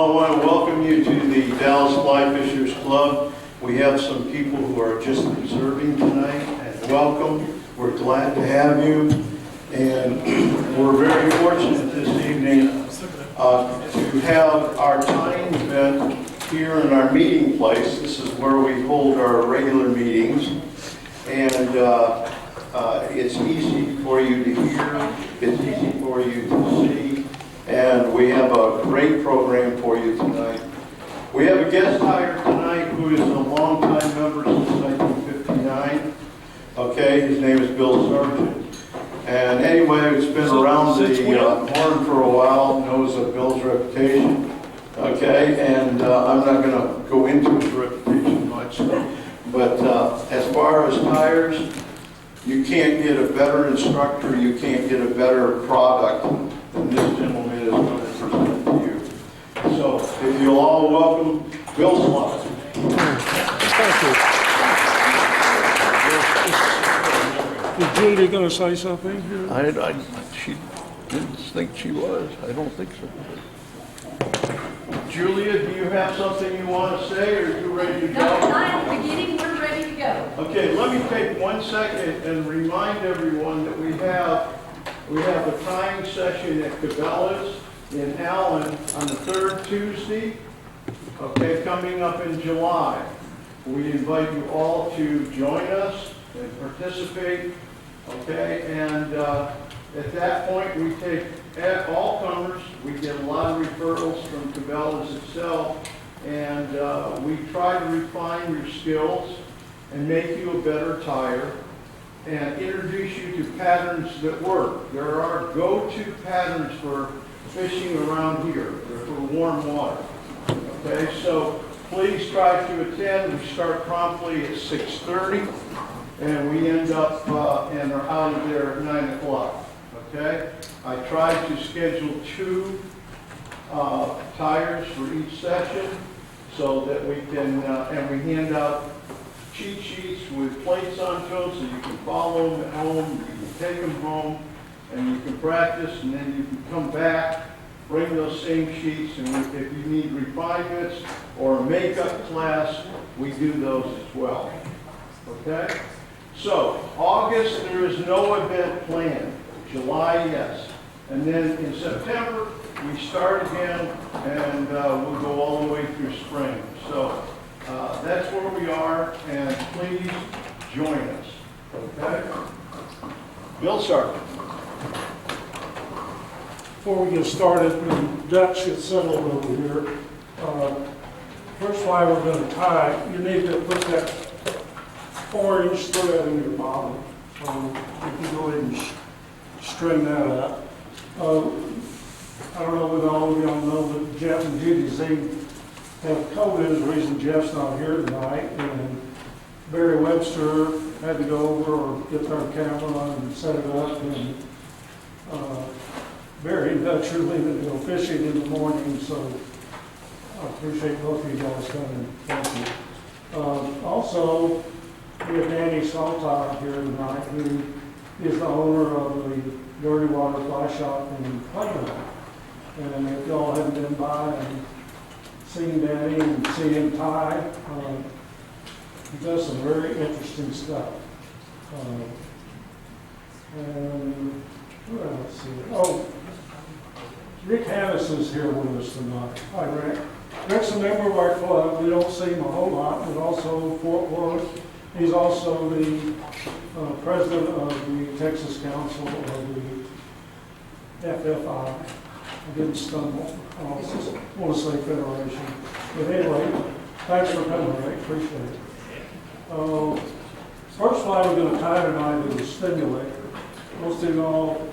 Well, I want to welcome you to the Dallas Fly Fishers Club. We have some people who are just observing tonight, and welcome. We're glad to have you, and we're very fortunate this evening to have our tying event here in our meeting place. This is where we hold our regular meetings, and it's easy for you to hear, it's easy for you to see, and we have a great program for you tonight. We have a guest hire tonight who is a longtime member since 1959. Okay, his name is Bill Sargeant. And anyway, it's been around the horn for a while, knows of Bill's reputation. Okay, and I'm not going to go into his reputation much. But as far as tires, you can't get a better instructor, you can't get a better product than this gentleman is going to present to you. So, if you'll all welcome Bill Slott. Thank you. Is Julie going to say something here? She didn't think she was. I don't think so. Julia, do you have something you want to say, or are you ready to go? No, not at the beginning, we're ready to go. Okay, let me take 1 second and remind everyone that we have a tying session at Cabela's in Allen on the 3rd Tuesday, okay, coming up in July. We invite you all to join us and participate, okay, and at that point we take all comers. We get a lot of referrals from Cabela's itself, and we try to refine your skills and make you a better tyer and introduce you to patterns that work. There are go-to patterns for fishing around here. They're for warm water. Okay, so please try to attend. We start promptly at 6:30, and we end up and are out of there at 9 o'clock. Okay, I try to schedule 2 tires for each session so that we can, and we hand out cheat sheets with plates on them so you can follow them at home, you can take them home, and you can practice, and then you can come back, bring those same sheets, and if you need refinements or a makeup class, we do those as well. Okay? So, August, there is no event planned. July, yes. And then in September, we start again, and we'll go all the way through spring. So, that's where we are, and please join us. Okay? Bill Sargeant. Before we get started, the Dutch get settled over here. First fly we're going to tie, you need to put that 4-inch thread in your bottom. You can go ahead and string that up. I don't know whether all of y'all know that Jeff and Judy Z have COVID is the reason Jeff's not here tonight. And Barry Webster had to go over or get their camera and set it up. And Barry and Dutch are leaving to go fishing in the morning, so I appreciate both of you guys coming. Thank you. Also, we have Danny Saltire here tonight, who is the owner of the Dirty Water Fly Shop in Plano. And if y'all haven't been by and seen Danny and seen him tie, he does some very interesting stuff. And who else here? Oh, Rick Hannes is here with us tonight. Hi, Rick. Rick's a member of our club. We don't see him a whole lot, but also Fort Worth. He's also the president of the Texas Council of the FFI. I didn't stumble. I want to say Federation. But anyway, thanks for coming, Rick. Appreciate it. First fly we're going to tie tonight is a stimulator. Most of y'all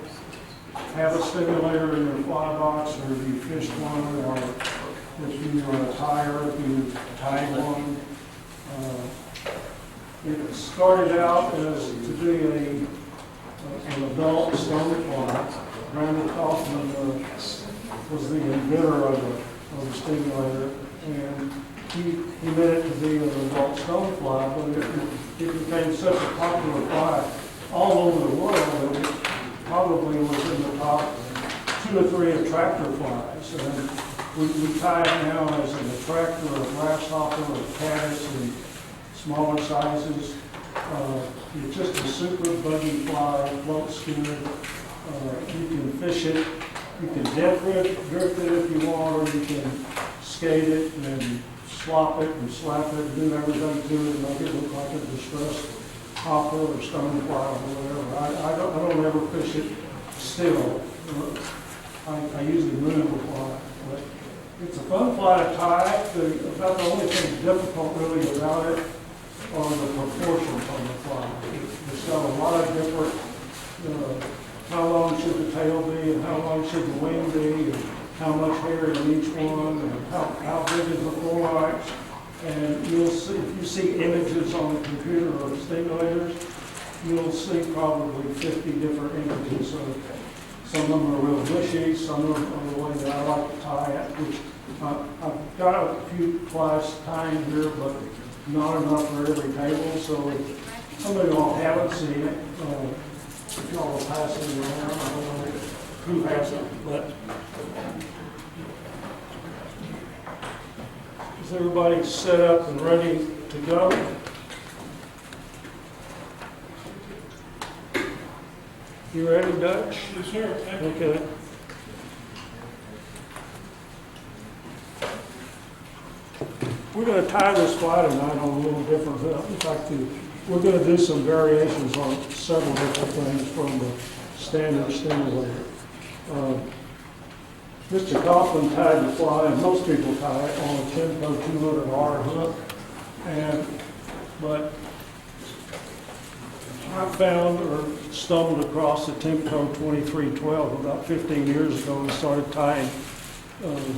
have a stimulator in your fly box, or if you fished one, or if you are a tyer, if you tied one. It started out as to be an adult stone fly. Randall Kaufman was the inventor of the stimulator, and he meant it to be an adult stone fly, but it became such a popular fly all over the world that it probably was in the top 2 or 3 attractor flies. And We tie it now as an attractor, a grasshopper, or a caddis in smaller sizes. It's just a super buggy fly, floats good. You can fish it, you can drift it if you want, or you can skate it and slop it and slap it and do everything to it and make it look like a distressed hopper or stonefly or whatever. I don't ever fish it still. I usually move the fly. But it's a fun fly to tie. About the only thing difficult really about it are the proportions on the fly. It's got a lot of different, how long should the tail be and how long should the wing be and how much hair in each one and how big is the thorax. And you'll see, if you see images on the computer of stimulators, you'll see probably 50 different images. So some of them are real bushy, some of them are the way that I like to tie it, which I've got a few flies tying here, but not enough for every table. So if some of y'all haven't seen it, if y'all are passing it around, I don't know who has it, but is everybody set up and ready to go? You ready, Dutch? Yes, sir. Okay. We're going to tie this fly tonight on a little different hook. In fact, we're going to do some variations on several different things from the standard stimulator. Mr. Coughlin tied the fly, and most people tie it on a Tempo 200R hook. But I found or stumbled across the Tempo 2312 about 15 years ago and started tying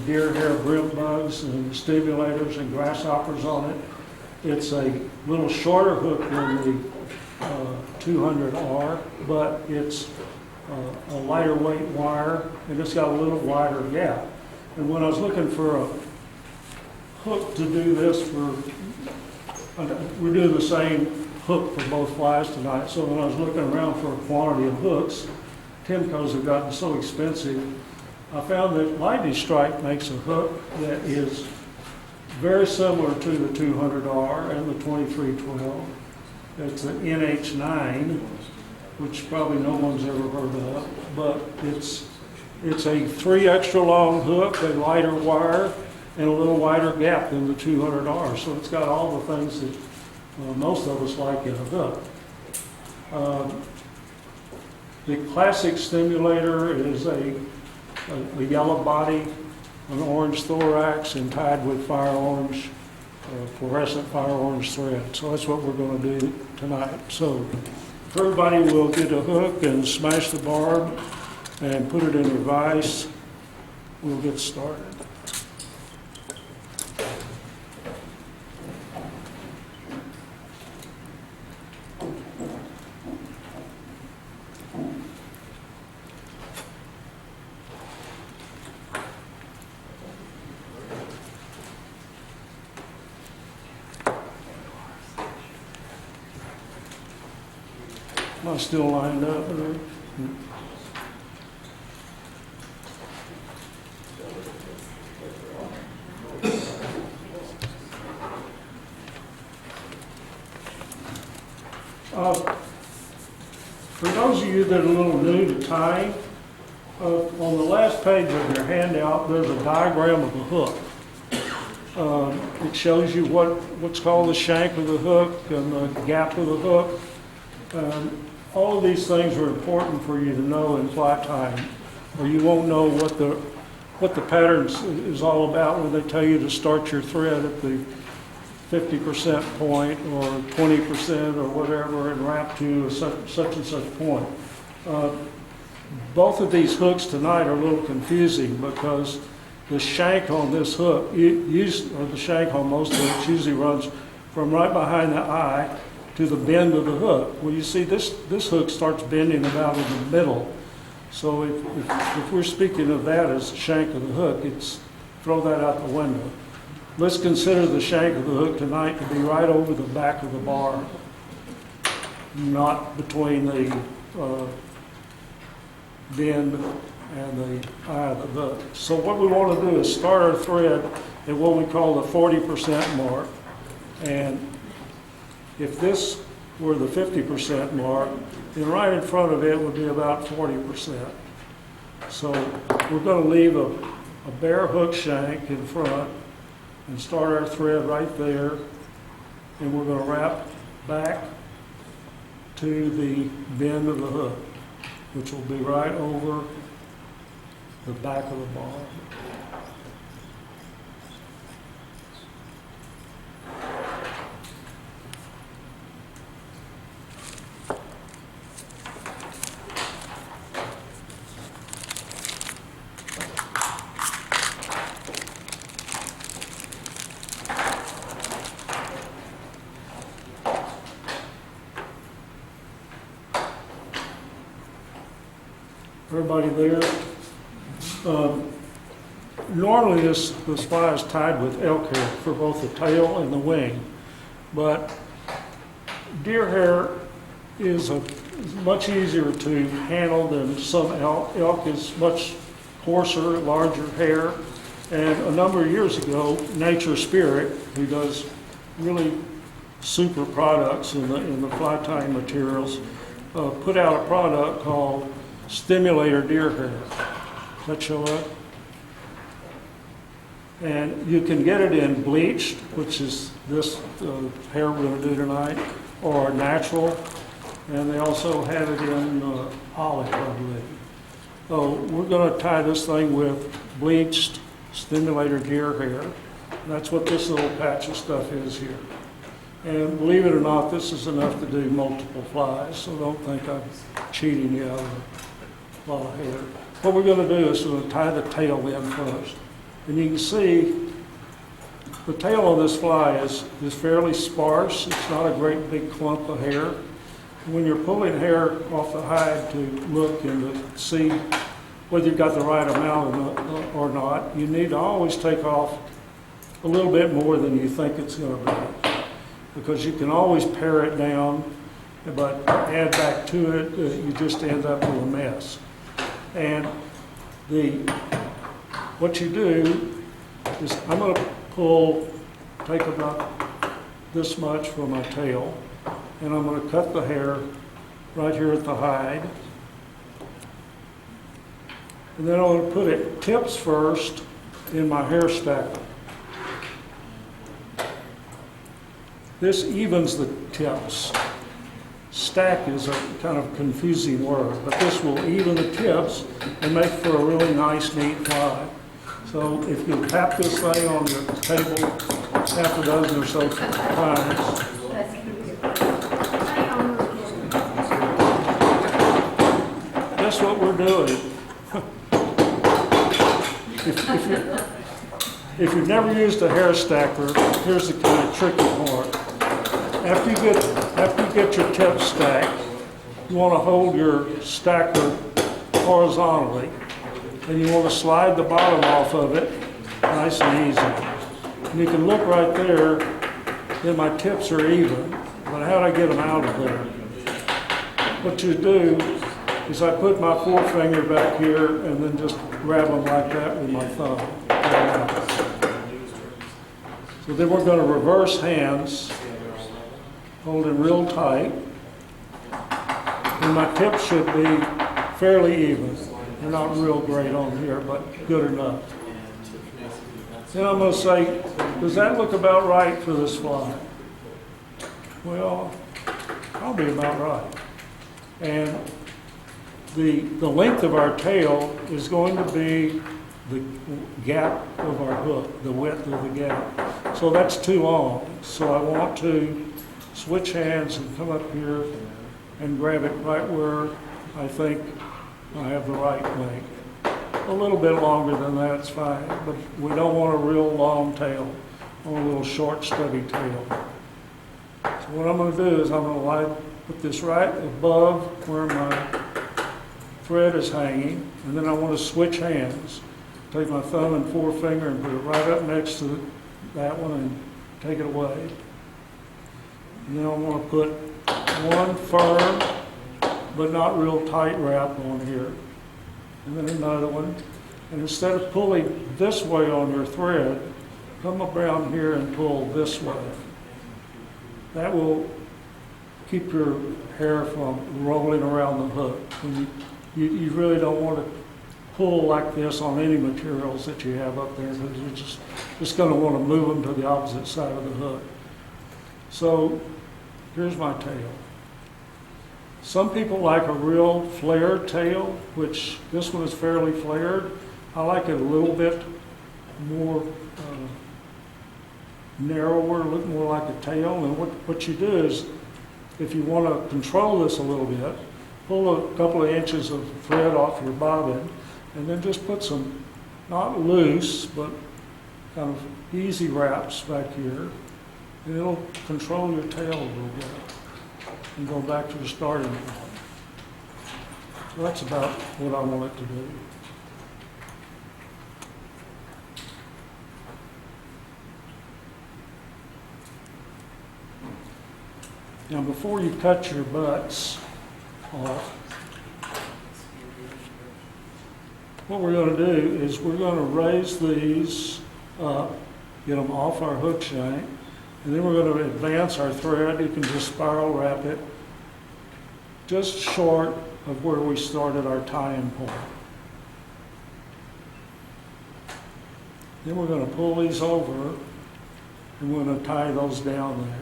deer hair brim bugs and stimulators and grasshoppers on it. It's a little shorter hook than the 200R, but it's a lighter weight wire, and it's got a little wider gap. And when I was looking for a hook to do this we're doing the same hook for both flies tonight, so when I was looking around for a quantity of hooks, Timcos have gotten so expensive, I found that Lightning Strike makes a hook that is very similar to the 200R and the 2312. It's an NH9, which probably no one's ever heard of, but it's a 3 extra long hook, a lighter wire, and a little wider gap than the 200R. So it's got all the things that most of us like in a hook. The classic stimulator is a yellow body, an orange thorax, and tied with fire orange, fluorescent fire orange thread. So that's what we're going to do tonight. So if everybody will get a hook and smash the barb and put it in your vise, we'll get started. Am I still lined up? For those of you that are a little new to tying, on the last page of your handout, there's a diagram of a hook. It shows you what's called the shank of the hook and the gap of the hook. All of these things are important for you to know in fly tying, or you won't know what the pattern is all about when they tell you to start your thread at the 50% point or 20% or whatever and wrap to such and such point. Both of these hooks tonight are a little confusing because the shank on this hook, or the shank on most hooks, usually runs from right behind the eye to the bend of the hook. Well, you see this hook starts bending about in the middle. So if we're speaking of that as the shank of the hook, throw that out the window. Let's consider the shank of the hook tonight to be right over the back of the bar, not between the bend and the eye of the hook. So what we want to do is start our thread at what we call the 40% mark. And if this were the 50% mark, then right in front of it would be about 40%. So we're going to leave a bare hook shank in front and start our thread right there. And we're going to wrap back to the bend of the hook, which will be right over the back of the bar. Everybody there? Normally this fly is tied with elk hair for both the tail and the wing, but deer hair is much easier to handle than some elk. Elk is much coarser, larger hair, and a number of years ago, Nature Spirit, who does really super products in the fly tying materials, put out a product called Stimulator deer hair. Does that show up? And you can get it in bleached, which is this hair we're going to do tonight, or natural, and they also have it in olive, I believe. So we're going to tie this thing with bleached Stimulator deer hair. That's what this little patch of stuff is here. And believe it or not, this is enough to do multiple flies, so don't think I'm cheating you out of a lot of hair. What we're going to do is we're going to tie the tail in first. And you can see the tail of this fly is fairly sparse. It's not a great big clump of hair. When you're pulling hair off the hide to look and to see whether you've got the right amount or not, you need to always take off a little bit more than you think it's going to be. Because you can always pare it down, but add back to it, you just end up with a mess. And what you do is I'm going to take about this much for my tail, and I'm going to cut the hair right here at the hide. And then I'm going to put it tips first in my hair stacker. This evens the tips. Stack is a kind of confusing word, but this will even the tips and make for a really nice, neat fly. So if you tap this thing on your table half a dozen or so times, that's what we're doing. If you've never used a hair stacker, here's the kind of tricky part. After you get your tip stacked, you want to hold your stacker horizontally, and you want to slide the bottom off of it nice and easy. And you can look right there that my tips are even, but how do I get them out of there? What you do is I put my forefinger back here and then just grab them like that with my thumb. So then we're going to reverse hands, holding real tight, and my tips should be fairly even. They're not real great on here, but good enough. Then I'm going to say, does that look about right for this fly? Well, probably about right. And the length of our tail is going to be the gap of our hook, the width of the gap. So that's too long. So I want to switch hands and come up here and grab it right where I think I have the right length. A little bit longer than that's fine, but we don't want a real long tail. I want a little short, stubby tail. So what I'm going to do is I'm going to put this right above where my thread is hanging, and then I want to switch hands. Take my thumb and forefinger and put it right up next to that one and take it away. And then I want to put one firm but not real tight wrap on here. and then another one. And instead of pulling this way on your thread, come around here and pull this way. That will keep your hair from rolling around the hook. And you really don't want to pull like this on any materials that you have up there, because you're just going to want to move them to the opposite side of the hook. So here's my tail. Some people like a real flared tail, which this one is fairly flared. I like it a little bit more narrower, look more like a tail. And what you do is, if you want to control this a little bit, pull a couple of inches of thread off your bobbin, and then just put some, not loose, but kind of easy wraps back here. And it'll control your tail a little bit and go back to the starting point. So that's about what I want it to do. Now, before you cut your butts off, what we're going to do is we're going to raise these up, get them off our hook shank, and then we're going to advance our thread. You can just spiral wrap it just short of where we started our tie-in point. Then we're going to pull these over, and we're going to tie those down there.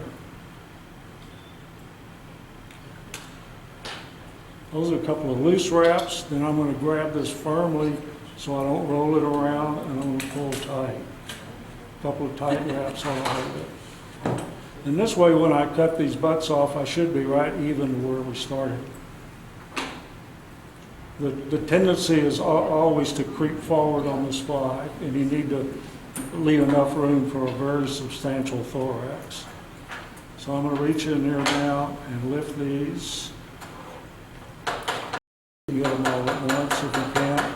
Those are a couple of loose wraps. Then I'm going to grab this firmly so I don't roll it around, and I'm going to pull tight. A couple of tight wraps on it. And this way, when I cut these butts off, I should be right even to where we started. The tendency is always to creep forward on this fly, and you need to leave enough room for a very substantial thorax. So I'm going to reach in there now and lift these. You get them all at once if you can.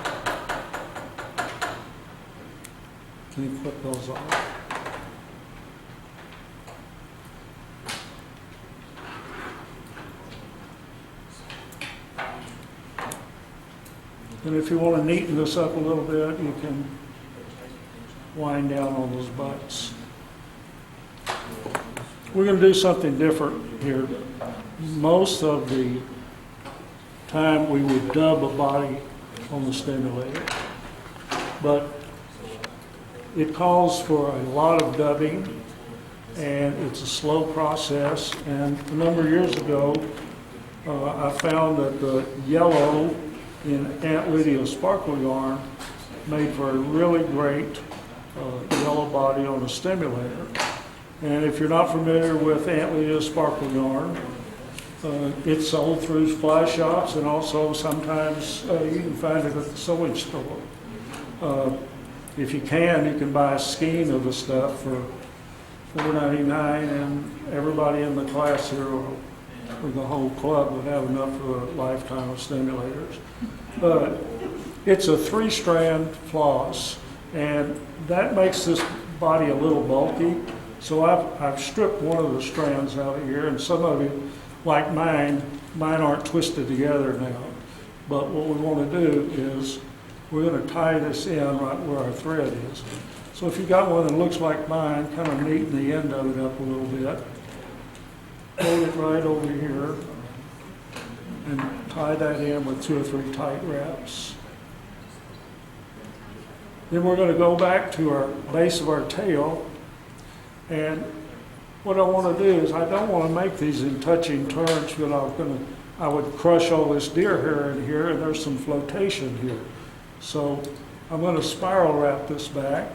Can you flip those off? And if you want to neaten this up a little bit, you can wind down on those butts. We're going to do something different here. Most of the time we would dub a body on the stimulator, but it calls for a lot of dubbing, and it's a slow process. And a number of years ago, I found that the yellow in Aunt Lydia's sparkle yarn made for a really great yellow body on a stimulator. And if you're not familiar with Aunt Lydia's sparkle yarn, it's sold through fly shops, and also sometimes you can find it at the sewing store. If you can buy a skein of the stuff for $4.99, and everybody in the class here, or the whole club, would have enough for a lifetime of stimulators. But it's a 3-strand floss, and that makes this body a little bulky. So I've stripped one of the strands out of here, and some of it, like mine aren't twisted together now. But what we want to do is we're going to tie this in right where our thread is. So if you've got one that looks like mine, kind of neaten the end of it up a little bit. Hold it right over here and tie that in with 2 or 3 tight wraps. Then we're going to go back to our base of our tail, and what I want to do is I don't want to make these in touching turns, but I would crush all this deer hair in here, and there's some flotation here. So I'm going to spiral wrap this back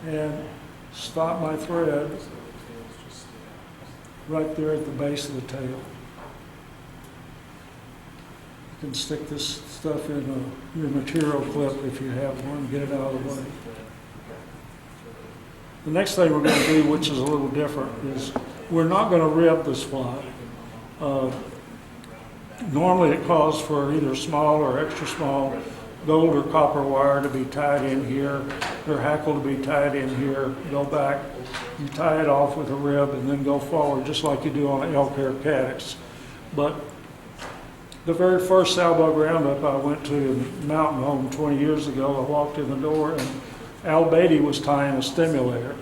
and stop my thread right there at the base of the tail. You can stick this stuff in your material clip if you have one, get it out of the way. The next thing we're going to do, which is a little different, is we're not going to rib this fly. Normally it calls for either small or extra small gold or copper wire to be tied in here, or hackle to be tied in here, go back, you tie it off with a rib, and then go forward just like you do on an elk hair caddis. But The very first Salbug Roundup I went to in Mountain Home 20 years ago, I walked in the door and Al Baity was tying a stimulator.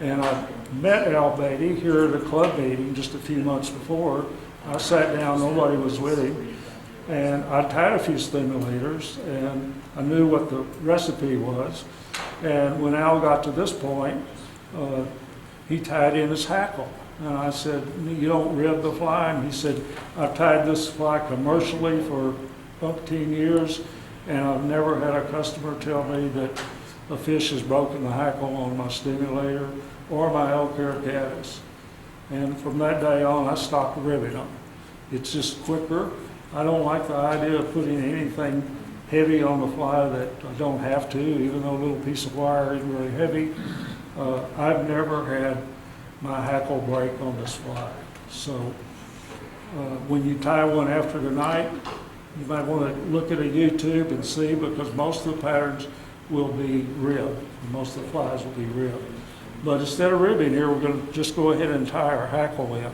And I met Al Baity here at a club meeting just a few months before. I sat down, nobody was with him, and I tied a few stimulators, and I knew what the recipe was. And when Al got to this point, he tied in his hackle. And I said, you don't rib the fly? And he said, I've tied this fly commercially for 15 years, and I've never had a customer tell me that a fish has broken the hackle on my stimulator or my elk hair caddis. And from that day on, I stopped ribbing them. It's just quicker. I don't like the idea of putting anything heavy on the fly that I don't have to, even though a little piece of wire isn't really heavy. I've never had my hackle break on this fly. So when you tie one after tonight, you might want to look at a YouTube and see, because most of the patterns will be ribbed. Most of the flies will be ribbed. But instead of ribbing here, we're going to just go ahead and tie our hackle in.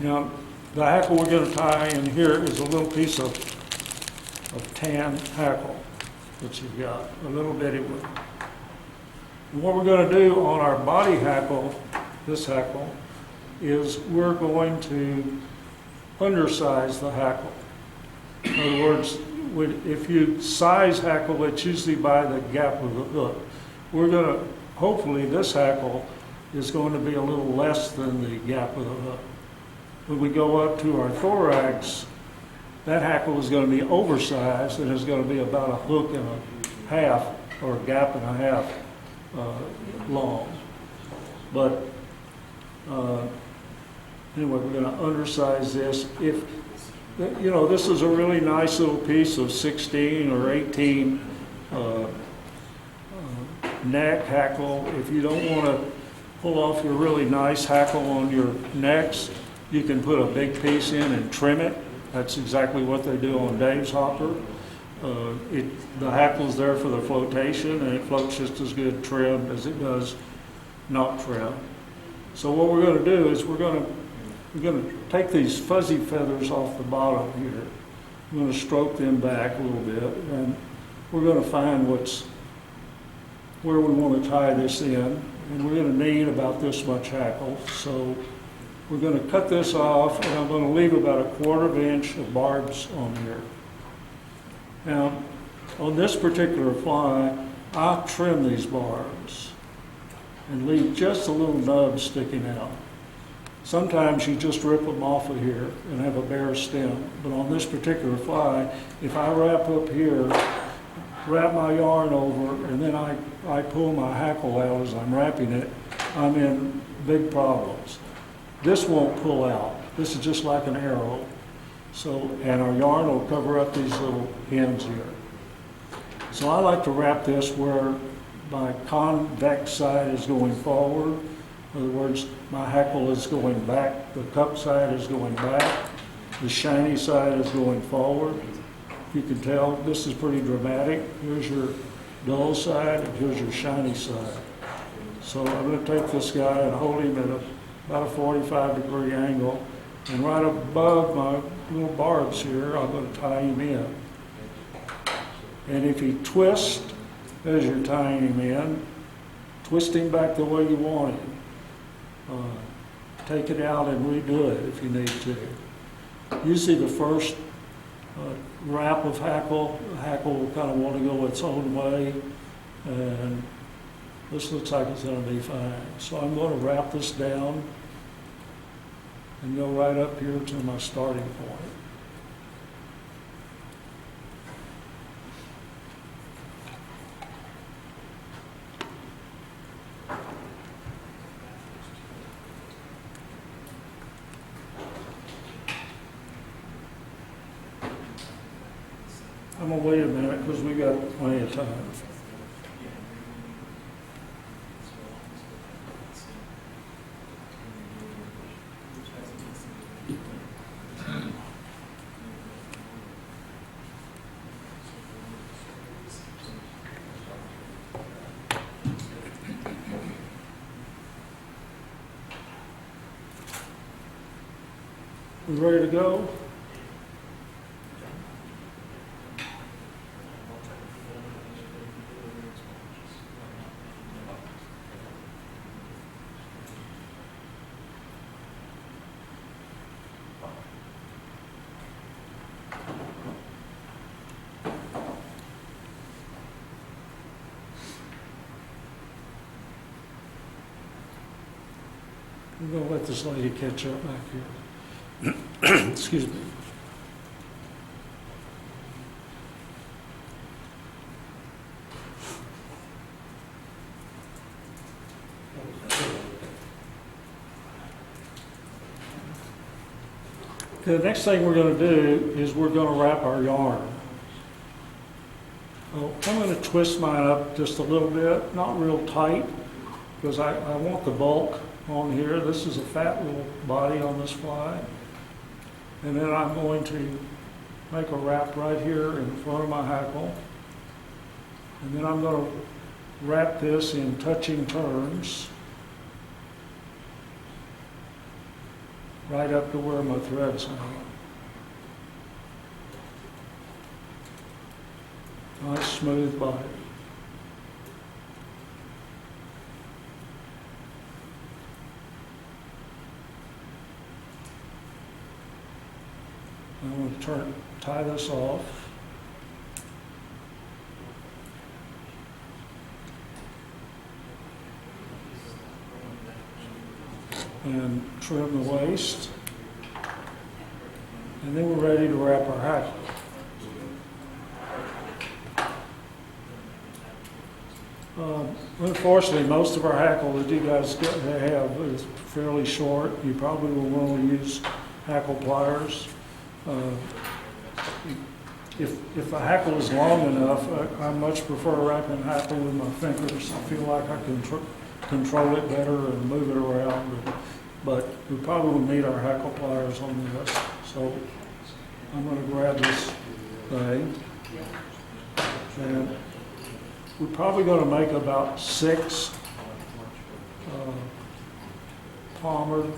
Now, the hackle we're going to tie in here is a little piece of tan hackle that you've got, a little bitty one. And what we're going to do on our body hackle, this hackle, is we're going to undersize the hackle. In other words, if you size hackle, it's usually by the gap of the hook. We're going to, hopefully this hackle is going to be a little less than the gap of the hook. When we go up to our thorax, that hackle is going to be oversized, and it's going to be about a hook and a half, or a gap and a half long. But anyway, we're going to undersize this. If you know, this is a really nice little piece of 16 or 18 neck hackle. If you don't want to pull off your really nice hackle on your necks, you can put a big piece in and trim it. That's exactly what they do on Dave's hopper. The hackle's there for the flotation, and it floats just as good trimmed as it does not trimmed. So what we're going to do is we're going to take these fuzzy feathers off the bottom here. We're going to stroke them back a little bit, and we're going to find where we want to tie this in. And we're going to need about this much hackle. So we're going to cut this off, and I'm going to leave about a 1/4 inch of barbs on here. Now, on this particular fly, I trim these barbs and leave just a little nub sticking out. Sometimes you just rip them off of here and have a bare stem. But on this particular fly, if I wrap up here, wrap my yarn over, and then I pull my hackle out as I'm wrapping it, I'm in big problems. This won't pull out. This is just like an arrow. So, and our yarn will cover up these little ends here. So I like to wrap this where my convex side is going forward. In other words, my hackle is going back, the cup side is going back, the shiny side is going forward. You can tell this is pretty dramatic. Here's your dull side, and here's your shiny side. So I'm going to take this guy and hold him at about a 45-degree angle, and right above my little barbs here, I'm going to tie him in. And if he twists as you're tying him in, twist him back the way you want him. Take it out and redo it if you need to. Usually the first wrap of hackle, the hackle will kind of want to go its own way, and this looks like it's going to be fine. So I'm going to wrap this down and go right up here to my starting point. I'm going to wait a minute because we got plenty of time. We ready to go? I'm gonna let this lady catch up back here. Excuse me. The next thing we're going to do is we're going to wrap our yarn. Oh, I'm going to twist mine up just a little bit, not real tight, because I want the bulk on here. This is a fat little body on this fly. And then I'm going to make a wrap right here in front of my hackle. And then I'm going to wrap this in touching turns right up to where my threads hang. Nice smooth body. I'm going to tie this off. And trim the waist. And then we're ready to wrap our hackle. Unfortunately, most of our hackle that you guys have is fairly short. You probably will want to use hackle pliers. If the hackle is long enough, I much prefer wrapping hackle with my fingers. I feel like I can control it better and move it around. But we probably will need our hackle pliers on this. So I'm going to grab this thing. And we're probably going to make about 6 palmered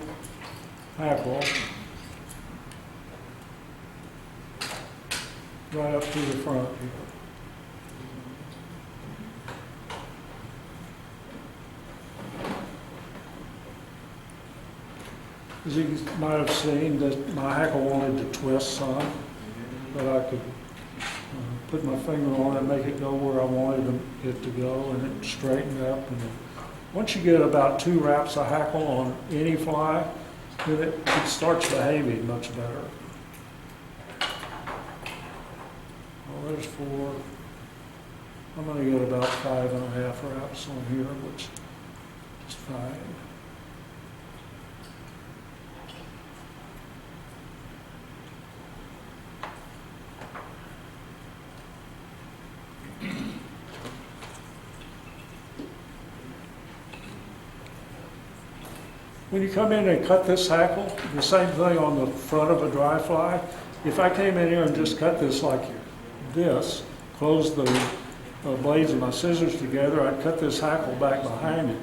hackle right up to the front here. As you might have seen, that my hackle wanted to twist some, but I could put my finger on it and make it go where I wanted it to go, and it straightened up. And once you get about 2 wraps of hackle on any fly, then it starts behaving much better. Well, there's 4. I'm going to get about 5.5 wraps on here, which is fine. When you come in and cut this hackle, the same thing on the front of a dry fly. If I came in here and just cut this like this, close the blades of my scissors together, I'd cut this hackle back behind it.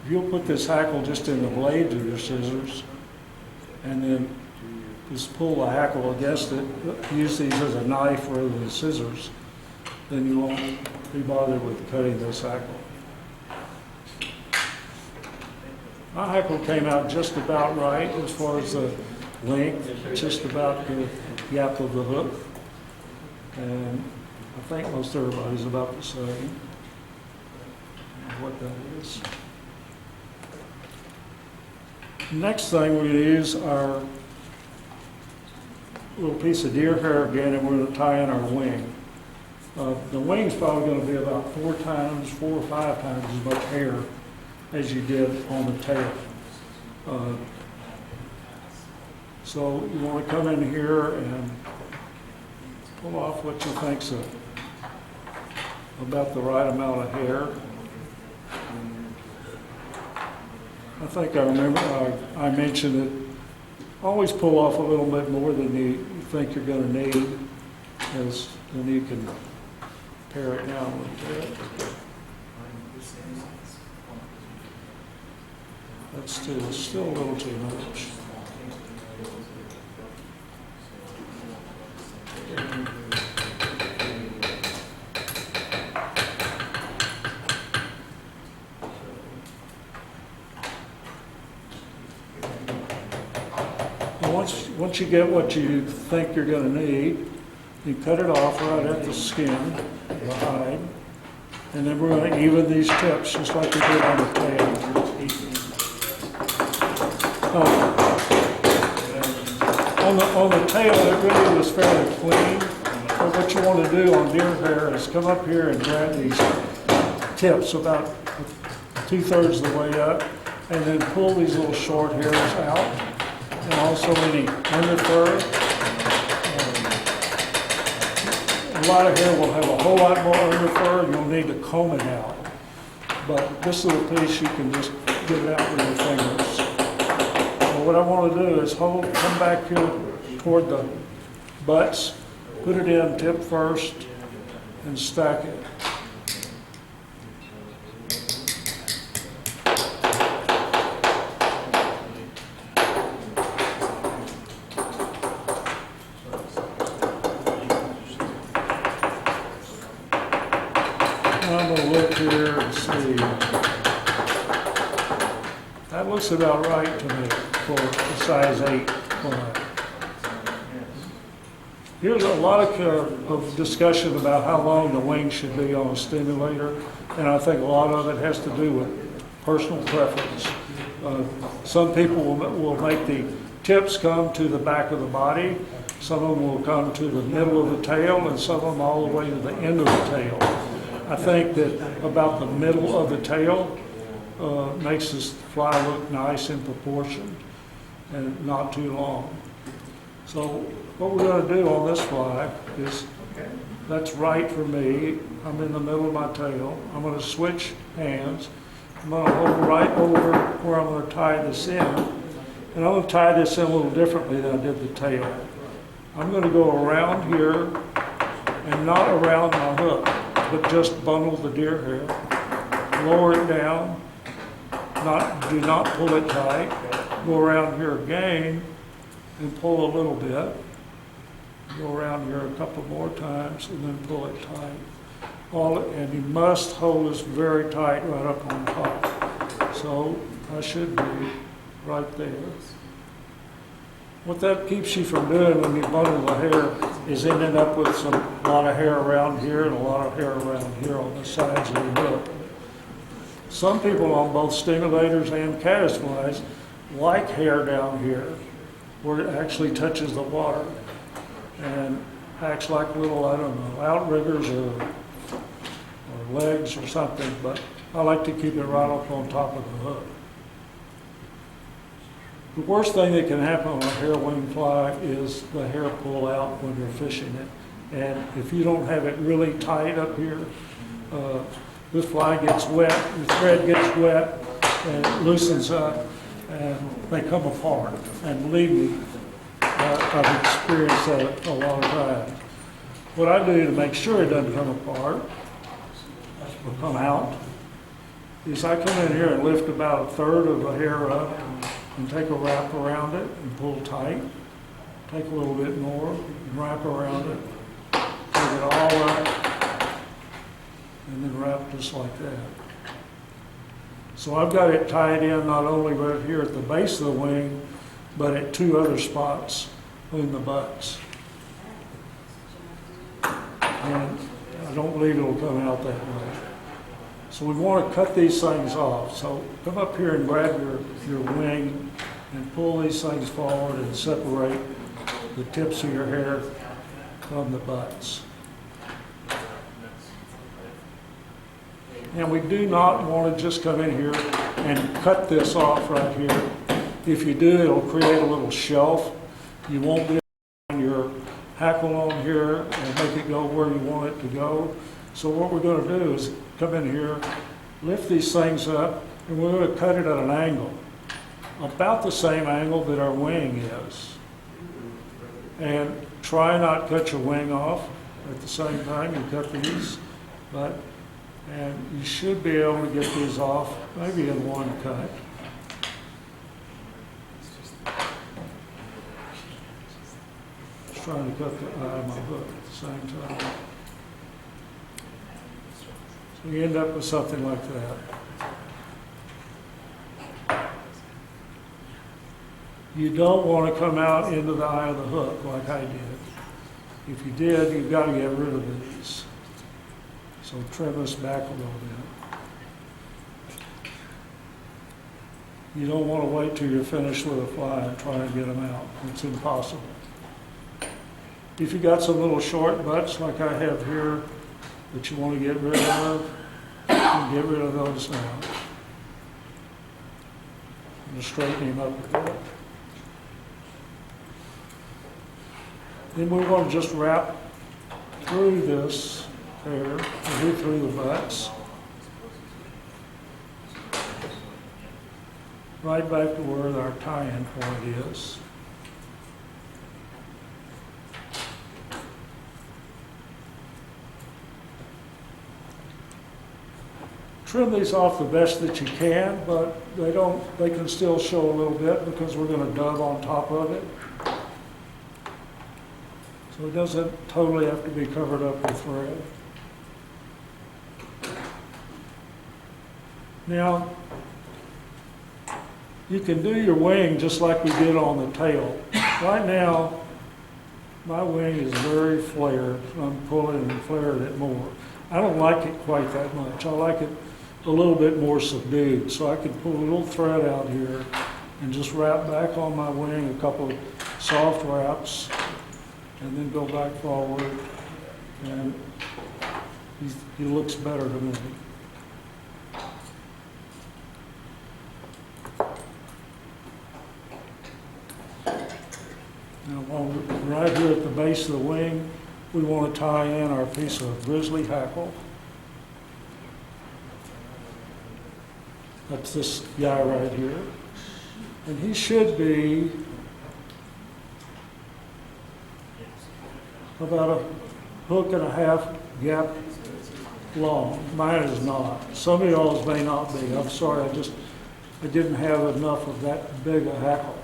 If you'll put this hackle just in the blades of your scissors, and then just pull the hackle against it, use these as a knife rather than scissors, then you won't be bothered with cutting this hackle. My hackle came out just about right as far as the length, just about the gap of the hook. And I think most everybody's about the same. What that is. Next thing we're going to use our little piece of deer hair again, and we're going to tie in our wing. The wing's probably going to be about 4 or 5 times as much hair as you did on the tail. So you want to come in here and pull off what you think's about the right amount of hair. I think I remember I mentioned it. Always pull off a little bit more than you think you're going to need, as then you can pare it down a little bit. That's still a little too much. Once you get what you think you're going to need, you cut it off right at the skin, the hide, and then we're going to even these tips just like we did on the tail. On the tail, it really was fairly clean. But what you want to do on deer hair is come up here and grab these tips about 2/3 of the way up, and then pull these little short hairs out, and also any under fur. A lot of hair will have a whole lot more under fur, and you'll need to comb it out. But this little piece, you can just get it out with your fingers. So what I want to do is come back here toward the butts, put it in tip first, and stack it. I'm going to look here and see. That looks about right to me for a size 8 fly. Here's a lot of discussion about how long the wing should be on a stimulator, and I think a lot of it has to do with personal preference. Some people will make the tips come to the back of the body, some of them will come to the middle of the tail, and some of them all the way to the end of the tail. I think that about the middle of the tail makes this fly look nice in proportion and not too long. So what we're going to do on this fly is, that's right for me. I'm in the middle of my tail. I'm going to switch hands. I'm going to hold right over where I'm going to tie this in. And I'm going to tie this in a little differently than I did the tail. I'm going to go around here and not around my hook, but just bundle the deer hair, lower it down, do not pull it tight, go around here again and pull a little bit, go around here a couple more times and then pull it tight. And you must hold this very tight right up on top. So I should be right there. What that keeps you from doing when you bundle the hair is ending up with a lot of hair around here and a lot of hair around here on the sides of the hook. Some people on both stimulators and caddisflies like hair down here where it actually touches the water and acts like little, I don't know, outriggers or legs or something, but I like to keep it right up on top of the hook. The worst thing that can happen on a hair wing fly is the hair pull out when you're fishing it. And if you don't have it really tight up here, this fly gets wet, the thread gets wet, and it loosens up, and they come apart. And believe me, I've experienced that a long time. What I do to make sure it doesn't come apart, or come out, is I come in here and lift about 1/3 of the hair up and take a wrap around it and pull tight. Take a little bit more and wrap around it. Take it all up and then wrap just like that. So I've got it tied in not only right here at the base of the wing, but at 2 other spots in the butts. And I don't believe it'll come out that way. So we want to cut these things off. So come up here and grab your wing and pull these things forward and separate the tips of your hair from the butts. And we do not want to just come in here and cut this off right here. If you do, it'll create a little shelf. You won't be able to find your hackle on here and make it go where you want it to go. So what we're going to do is come in here, lift these things up, and we're going to cut it at an angle, about the same angle that our wing is. And try not to cut your wing off at the same time you cut these, and you should be able to get these off maybe in one cut. Just trying to cut the eye of my hook at the same time. So you end up with something like that. You don't want to come out into the eye of the hook like I did. If you did, you've got to get rid of these. So trim this back a little bit. You don't want to wait till you're finished with a fly and try and get them out. It's impossible. If you got some little short butts like I have here that you want to get rid of, you can get rid of those now. Just straighten him up a bit. Then we want to just wrap through this hair, through the butts. Right back to where our tie-in point is. Trim these off the best that you can, but they can still show a little bit because we're going to dub on top of it. So it doesn't totally have to be covered up with thread. Now, you can do your wing just like we did on the tail. Right now, my wing is very flared. I'm pulling and flared it more. I don't like it quite that much. I like it a little bit more subdued. So I can pull a little thread out here and just wrap back on my wing, a couple of soft wraps, and then go back forward. And he looks better to me. Now, right here at the base of the wing, we want to tie in our piece of grizzly hackle. That's this guy right here. And he should be about a hook and a half gap long. Mine is not. Some of y'all's may not be. I'm sorry, I didn't have enough of that big a hackle.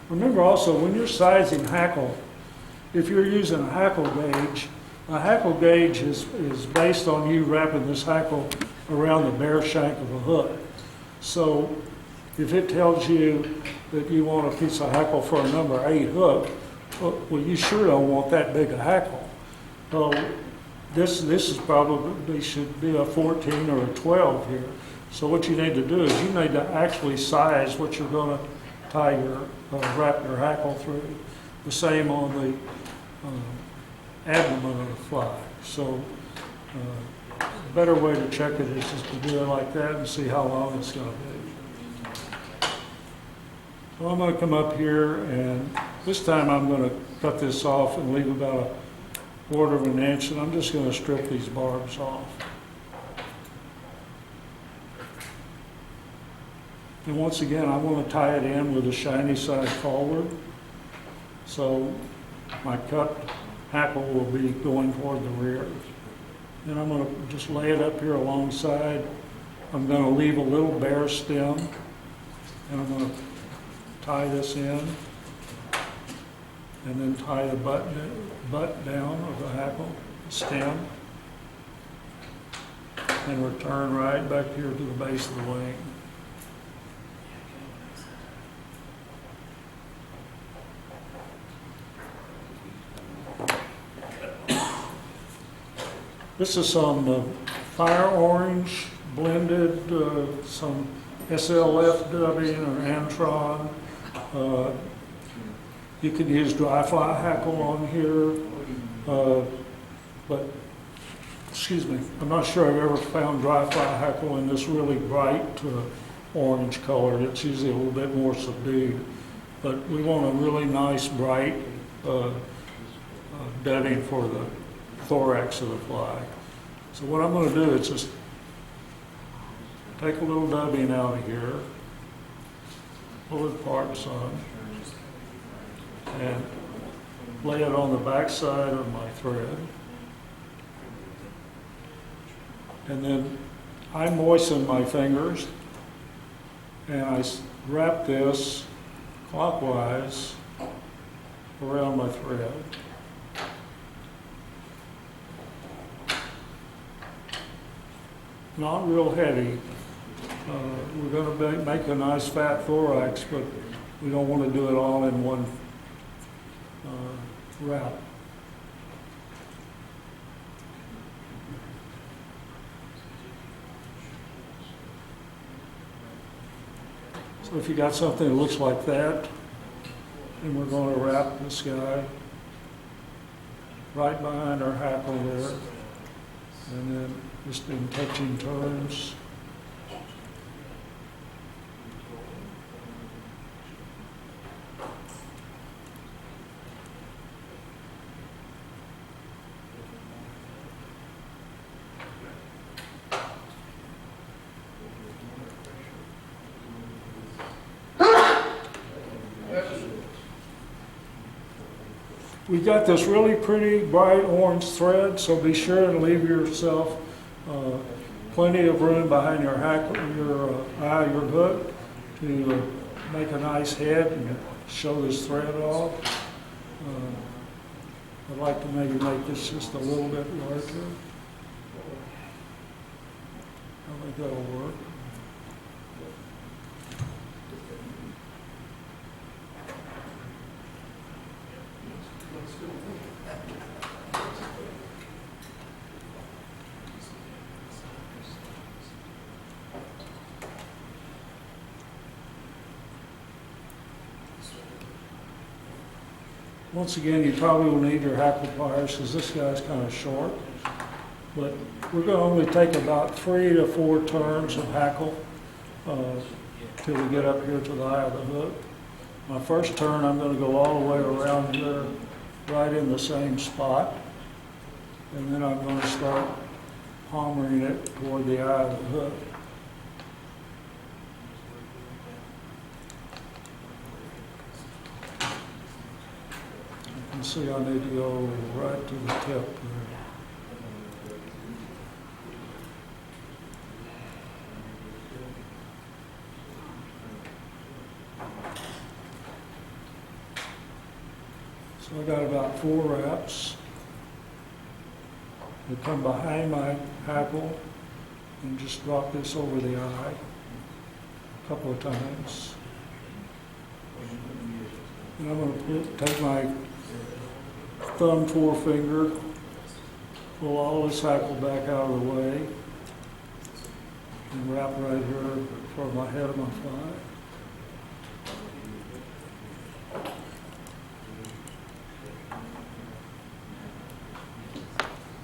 Remember also, when you're sizing hackle, if you're using a hackle gauge is based on you wrapping this hackle around the bare shank of a hook. So if it tells you that you want a piece of hackle for a number 8 hook, well, you sure don't want that big a hackle. So this is probably should be a 14 or a 12 here. So what you need to do is you need to actually size what you're going to tie your wrap your hackle through. The same on the abdomen of the fly. So a better way to check it is just to do it like that and see how long it's going to be. So I'm going to come up here, and this time I'm going to cut this off and leave about a 1/4 of an inch, and I'm just going to strip these barbs off. And once again, I want to tie it in with the shiny side forward. So my cut hackle will be going toward the rear. Then I'm going to just lay it up here alongside. I'm going to leave a little bare stem, and I'm going to tie this in, and then tie the butt down of the hackle stem, and return right back here to the base of the wing. This is some fire orange blended, some SLF dubbing or Antron. You can use dry fly hackle on here, but excuse me, I'm not sure I've ever found dry fly hackle in this really bright orange color. It's usually a little bit more subdued, but we want a really nice bright dubbing for the thorax of the fly. So what I'm going to do is just take a little dubbing out of here, pull it apart some, and lay it on the back side of my thread. And then I moisten my fingers, and I wrap this clockwise around my thread. Not real heavy. We're going to make a nice fat thorax, but we don't want to do it all in one wrap. So if you got something that looks like that, then we're going to wrap this guy right behind our hackle there, and then just in touching turns. We got this really pretty bright orange thread, so be sure to leave yourself plenty of room behind your hackle, your hook to make a nice head and show this thread off. I'd like to maybe make this just a little bit larger. I think that'll work. Once again, you probably will need your hackle pliers because this guy's kind of short. But we're going to only take about 3 to 4 turns of hackle till we get up here to the eye of the hook. My first turn, I'm going to go all the way around here, right in the same spot. And then I'm going to start hammering it toward the eye of the hook. You can see I need to go right to the tip there. So I got about 4 wraps. I come behind my hackle and just drop this over the eye a couple of times. And I'm going to take my thumb forefinger, pull all this hackle back out of the way, and wrap right here for my head of my fly.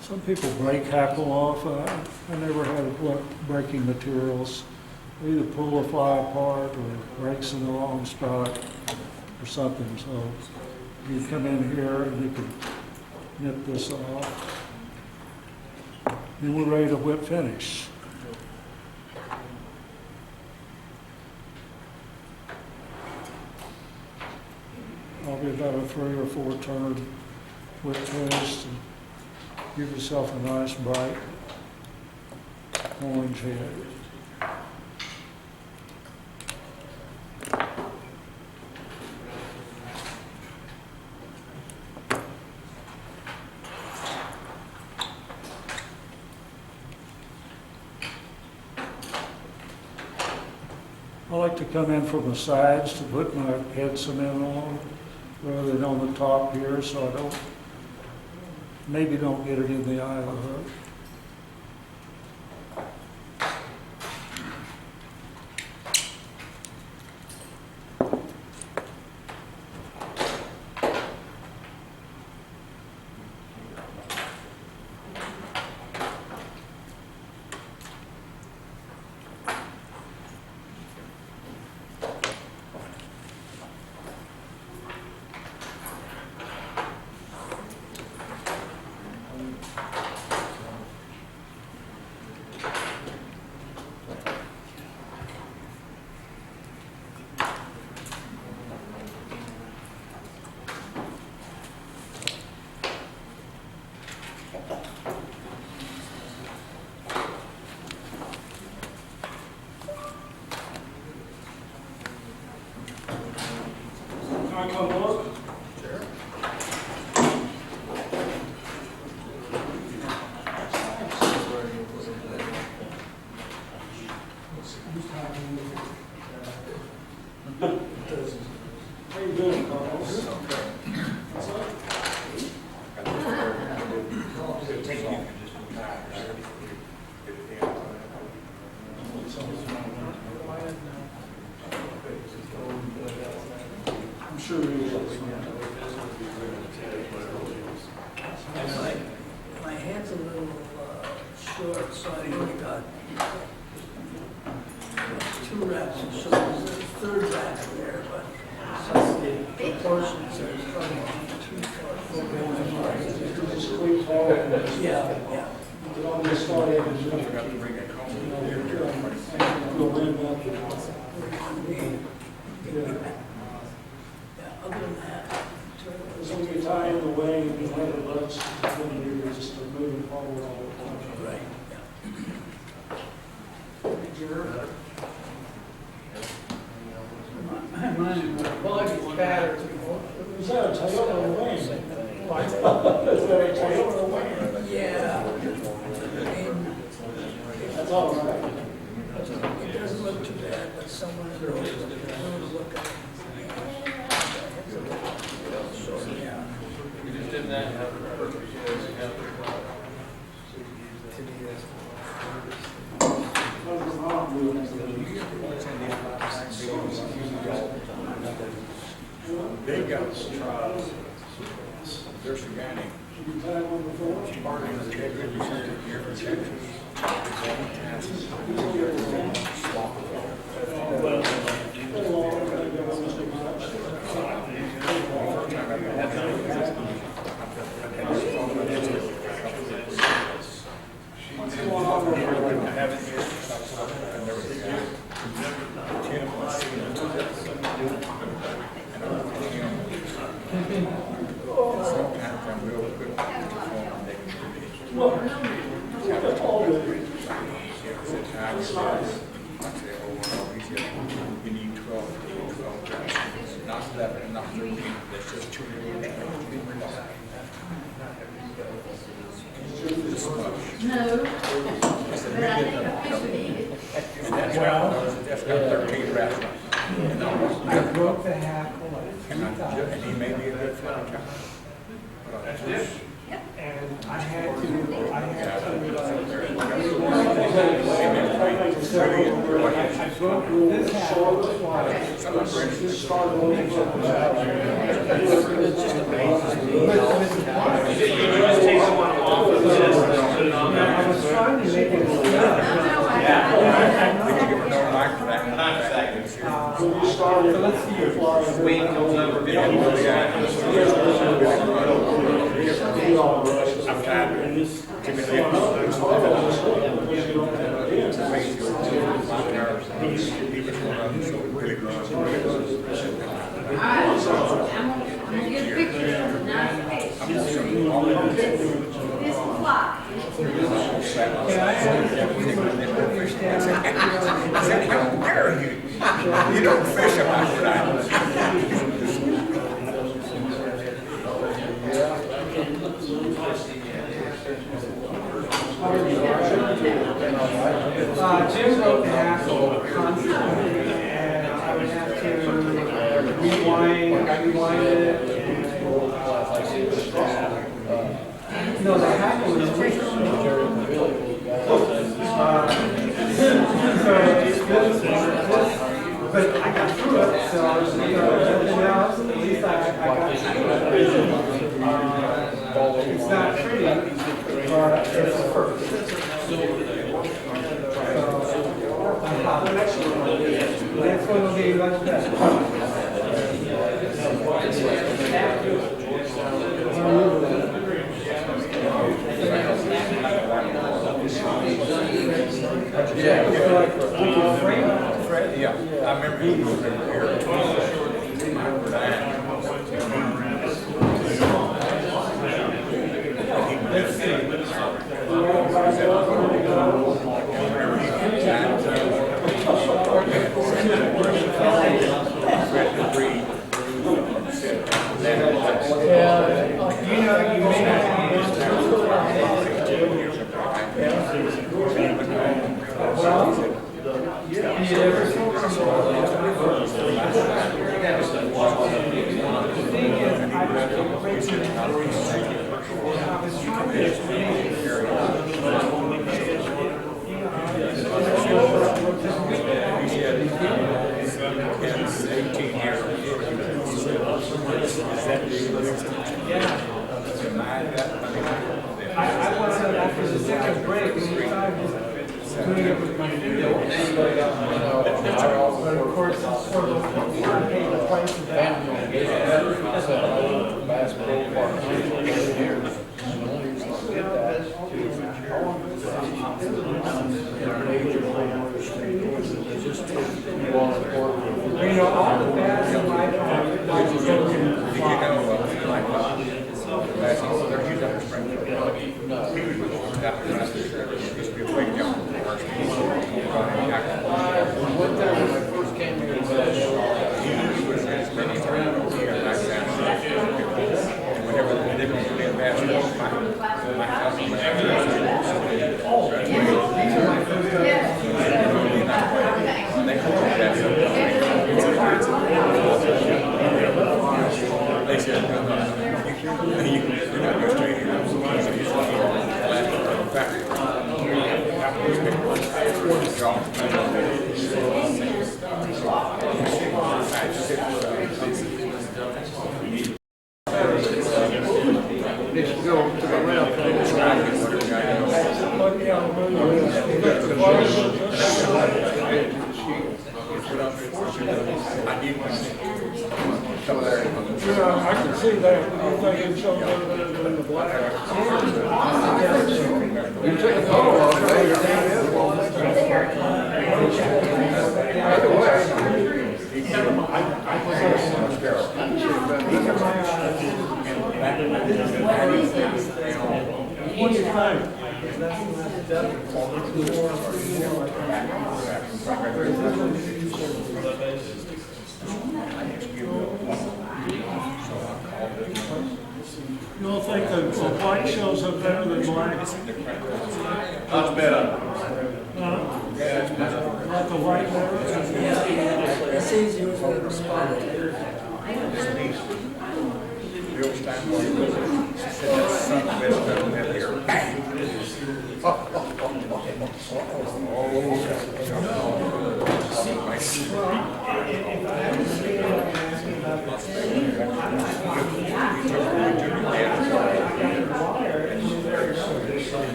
Some people break hackle off. I never had luck breaking materials. They either pull the fly apart or breaks in the wrong spot or something. So you come in here and you can nip this off. Then we're ready to whip finish. Probably about a 3 or 4 turn whip finish. Give yourself a nice bright orange head. I like to come in from the sides to put my head cement on rather than on the top here, so I don't maybe don't get it in the eye of the hook. a little short, so I only got 2 racks of short. There's a third rack there, but the proportions are probably too far. Just squeeze all of it. Yeah, yeah. Get all this started and go in up. Yeah, other than that, So when you tie in the way, you have a bunch, then you're just moving forward all the time. right, yeah. Mine, bug is battered. Is that a tail or a wing? Is that a tail or a wing? Yeah. That's all right. It doesn't look too bad, but someone in the road is going to look at it. So, yeah. We just didn't have a perfect They got some trials. There's a guy named You tied one before? Martin that had been here for Texas. You need 12, not 11, not 13, that's just 2 No, but I think I figured it. That's got 13 wraps. I broke the hackle And he may be a good fly guy. and I had to, I broke this hackle twice. Just start moving something out. I was trying to make it When you started, so let's see your fly. Wing comes over. I'm tired of this. Give me the All right, I'm gonna get a picture of the nice fish. This will fly. How dare you? You don't fish about that. Jim broke the hackle constantly, and I would have to rewind it. No, the hackle is but I got through it, so I was at least I got through it. It's not pretty, but it's perfect. The next one will be like that. Yeah, I remember you were here. Let's see. You know, you may not well, you ever for the second break, and we started just doing it with my finger. But of course, it's for the pay the price of that. You know, all the bass in my pocket, One time when I first came here, I can see that. You think it's something other than the black. you took a photo of it. Either way. What do you think? You don't think the white shows up better than black? That's better. Not the white better? It's easier for them to spot it.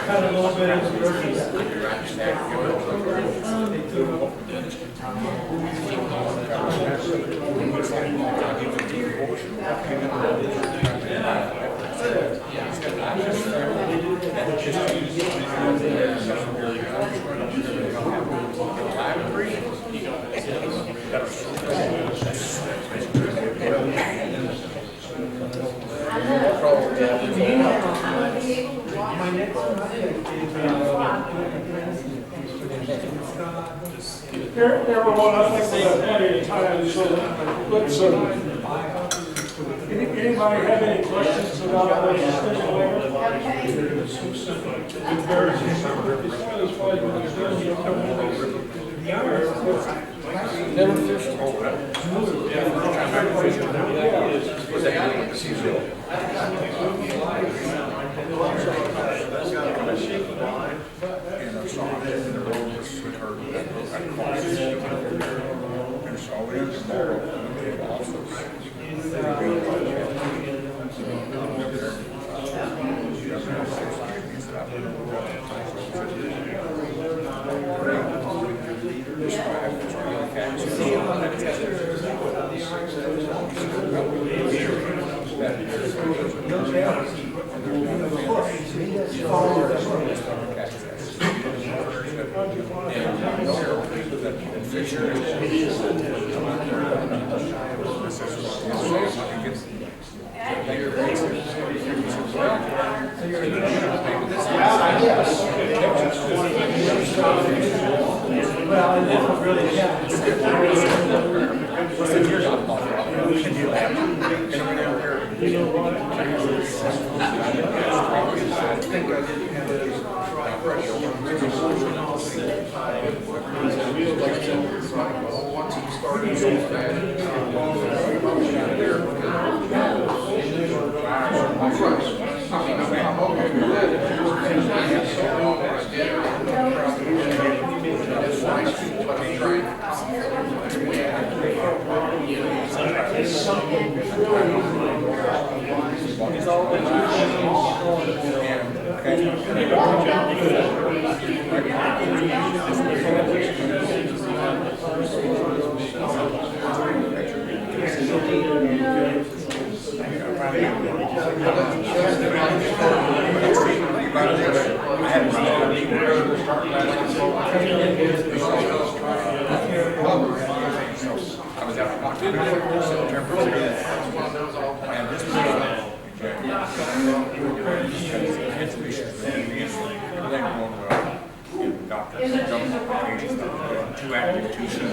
Kind of a little bit of everyone, I think we have plenty of time, so let's, anybody have any questions about the stimulator? Never fished over it. Too active, too soon.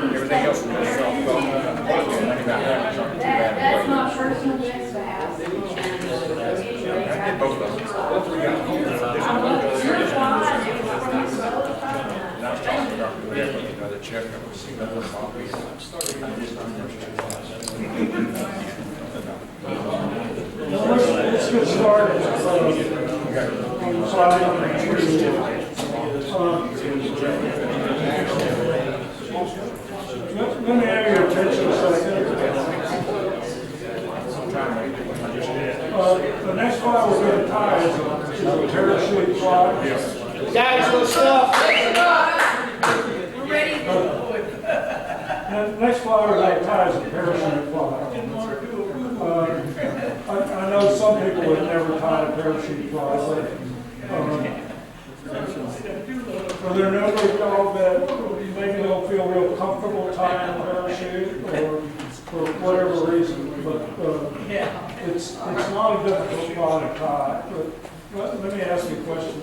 Everything else was That's not personal, that's the house. I did both of them. You're fine, it was from the solar farm. And I was talking about another check, I was seeing another copy. Let's get started. Let me have your attention a second. The next fly we're going to tie is a parachute fly. Guys, what's up? We're ready. The next fly we're going to tie is a parachute fly. I know some people have never tied a parachute fly, but are there a number of y'all that maybe don't feel real comfortable tying a parachute or for whatever reason? But it's not a difficult fly to tie. But let me ask you a question.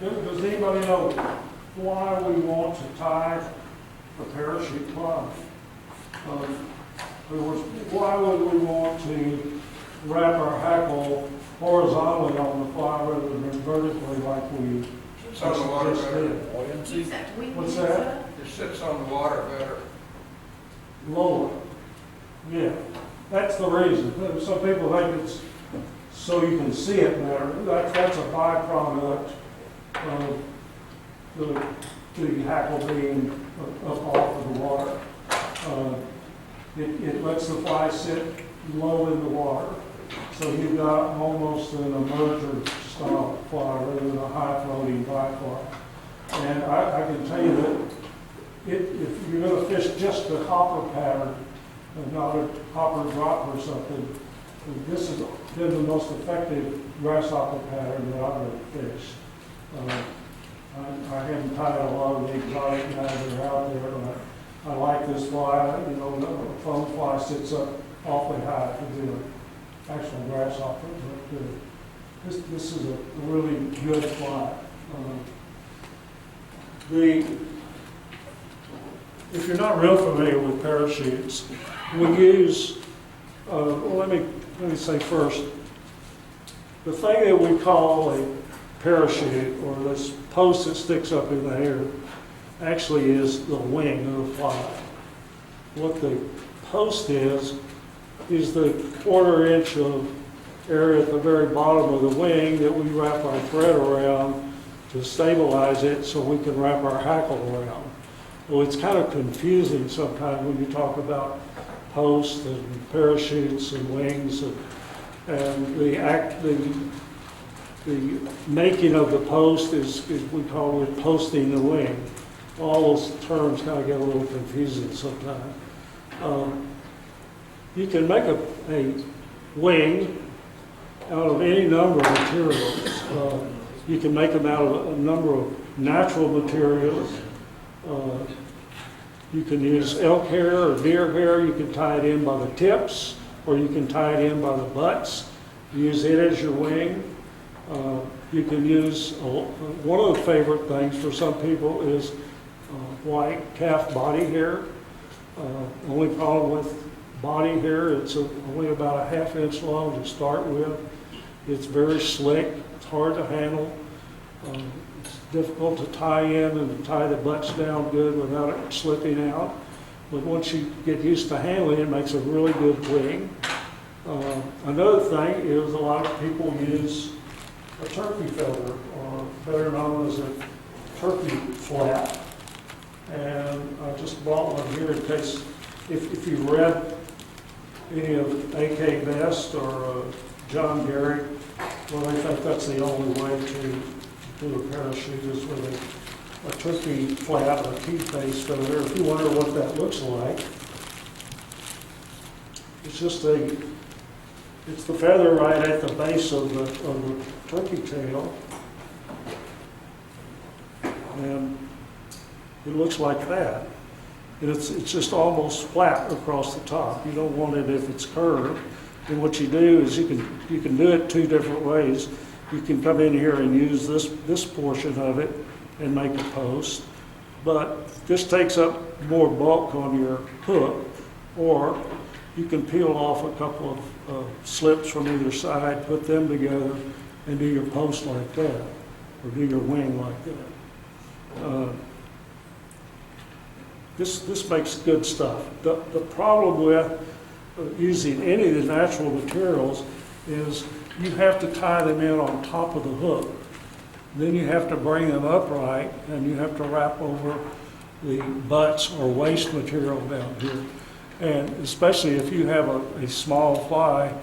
Does anybody know why we want to tie a parachute fly? In other words, why would we want to wrap our hackle horizontally on the fly rather than vertically like we Sits on the water just better. did? What's that? It sits on the water better. Lower. Yeah, that's the reason. Some people think it's so you can see it better. That's a byproduct of the hackle being up off of the water. It lets the fly sit low in the water. So you've got almost an emerger style fly rather than a high floating dry fly. And I can tell you that if you're going to fish just the hopper pattern and not a hopper drop or something, this has been the most effective grasshopper pattern that I've ever fished. I haven't tied a lot of the exotic guys that are out there, but I like this fly. You know, the foam fly sits up awfully high to do an actual grasshopper, but this is a really good fly. If you're not real familiar with parachutes, we use, well, let me say first, the thing that we call a parachute, or this post that sticks up in the air, actually is the wing of the fly. What the post is the 1/4 inch of area at the very bottom of the wing that we wrap our thread around to stabilize it so we can wrap our hackle around. Well, it's kind of confusing sometimes when you talk about posts and parachutes and wings, and the making of the post is we call it posting the wing. All those terms kind of get a little confusing sometimes. You can make a wing out of any number of materials. You can make them out of a number of natural materials. You can use elk hair or deer hair. You can tie it in by the tips, or you can tie it in by the butts. Use it as your wing. You can use, one of the favorite things for some people is white calf body hair. Only problem with body here. It's only about a 1/2 inch long to start with. It's very slick, it's hard to handle. It's difficult to tie in and to tie the butts down good without it slipping out. But once you get used to handling it, it makes a really good wing. Another thing is a lot of people use a turkey feather, or better known as a turkey flap. And I just brought one here in case, if you read any of A.K. Best or John Gary, well, they think that's the only way to do a parachute is with a turkey flap, a teeth-based feather. If you wonder what that looks like, it's just it's the feather right at the base of the turkey tail. And it looks like that. And it's just almost flat across the top. You don't want it if it's curved. And what you do is you can do it two different ways. You can come in here and use this portion of it and make a post, but this takes up more bulk on your hook, or you can peel off a couple of slips from either side, put them together, and do your post like that, or do your wing like that. This makes good stuff. The problem with using any of the natural materials is you have to tie them in on top of the hook. Then you have to bring them upright, and you have to wrap over the butts or waste material down here. And especially if you have a small fly,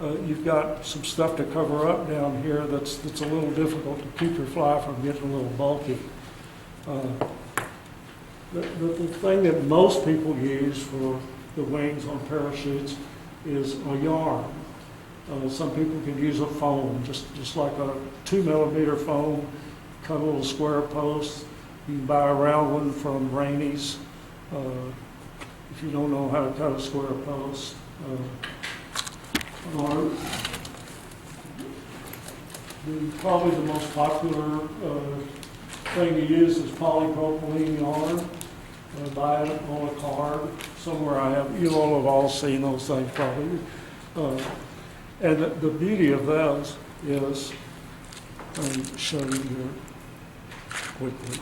you've got some stuff to cover up down here that's a little difficult to keep your fly from getting a little bulky. The thing that most people use for the wings on parachutes is a yarn. Some people can use a foam, just like a 2mm foam, cut a little square post. You can buy a round one from Rainey's if you don't know how to cut a square post. Or probably the most popular thing to use is polypropylene yarn. Buy it on a card somewhere. You all have all seen those things probably. And the beauty of those is, let me show you here quickly.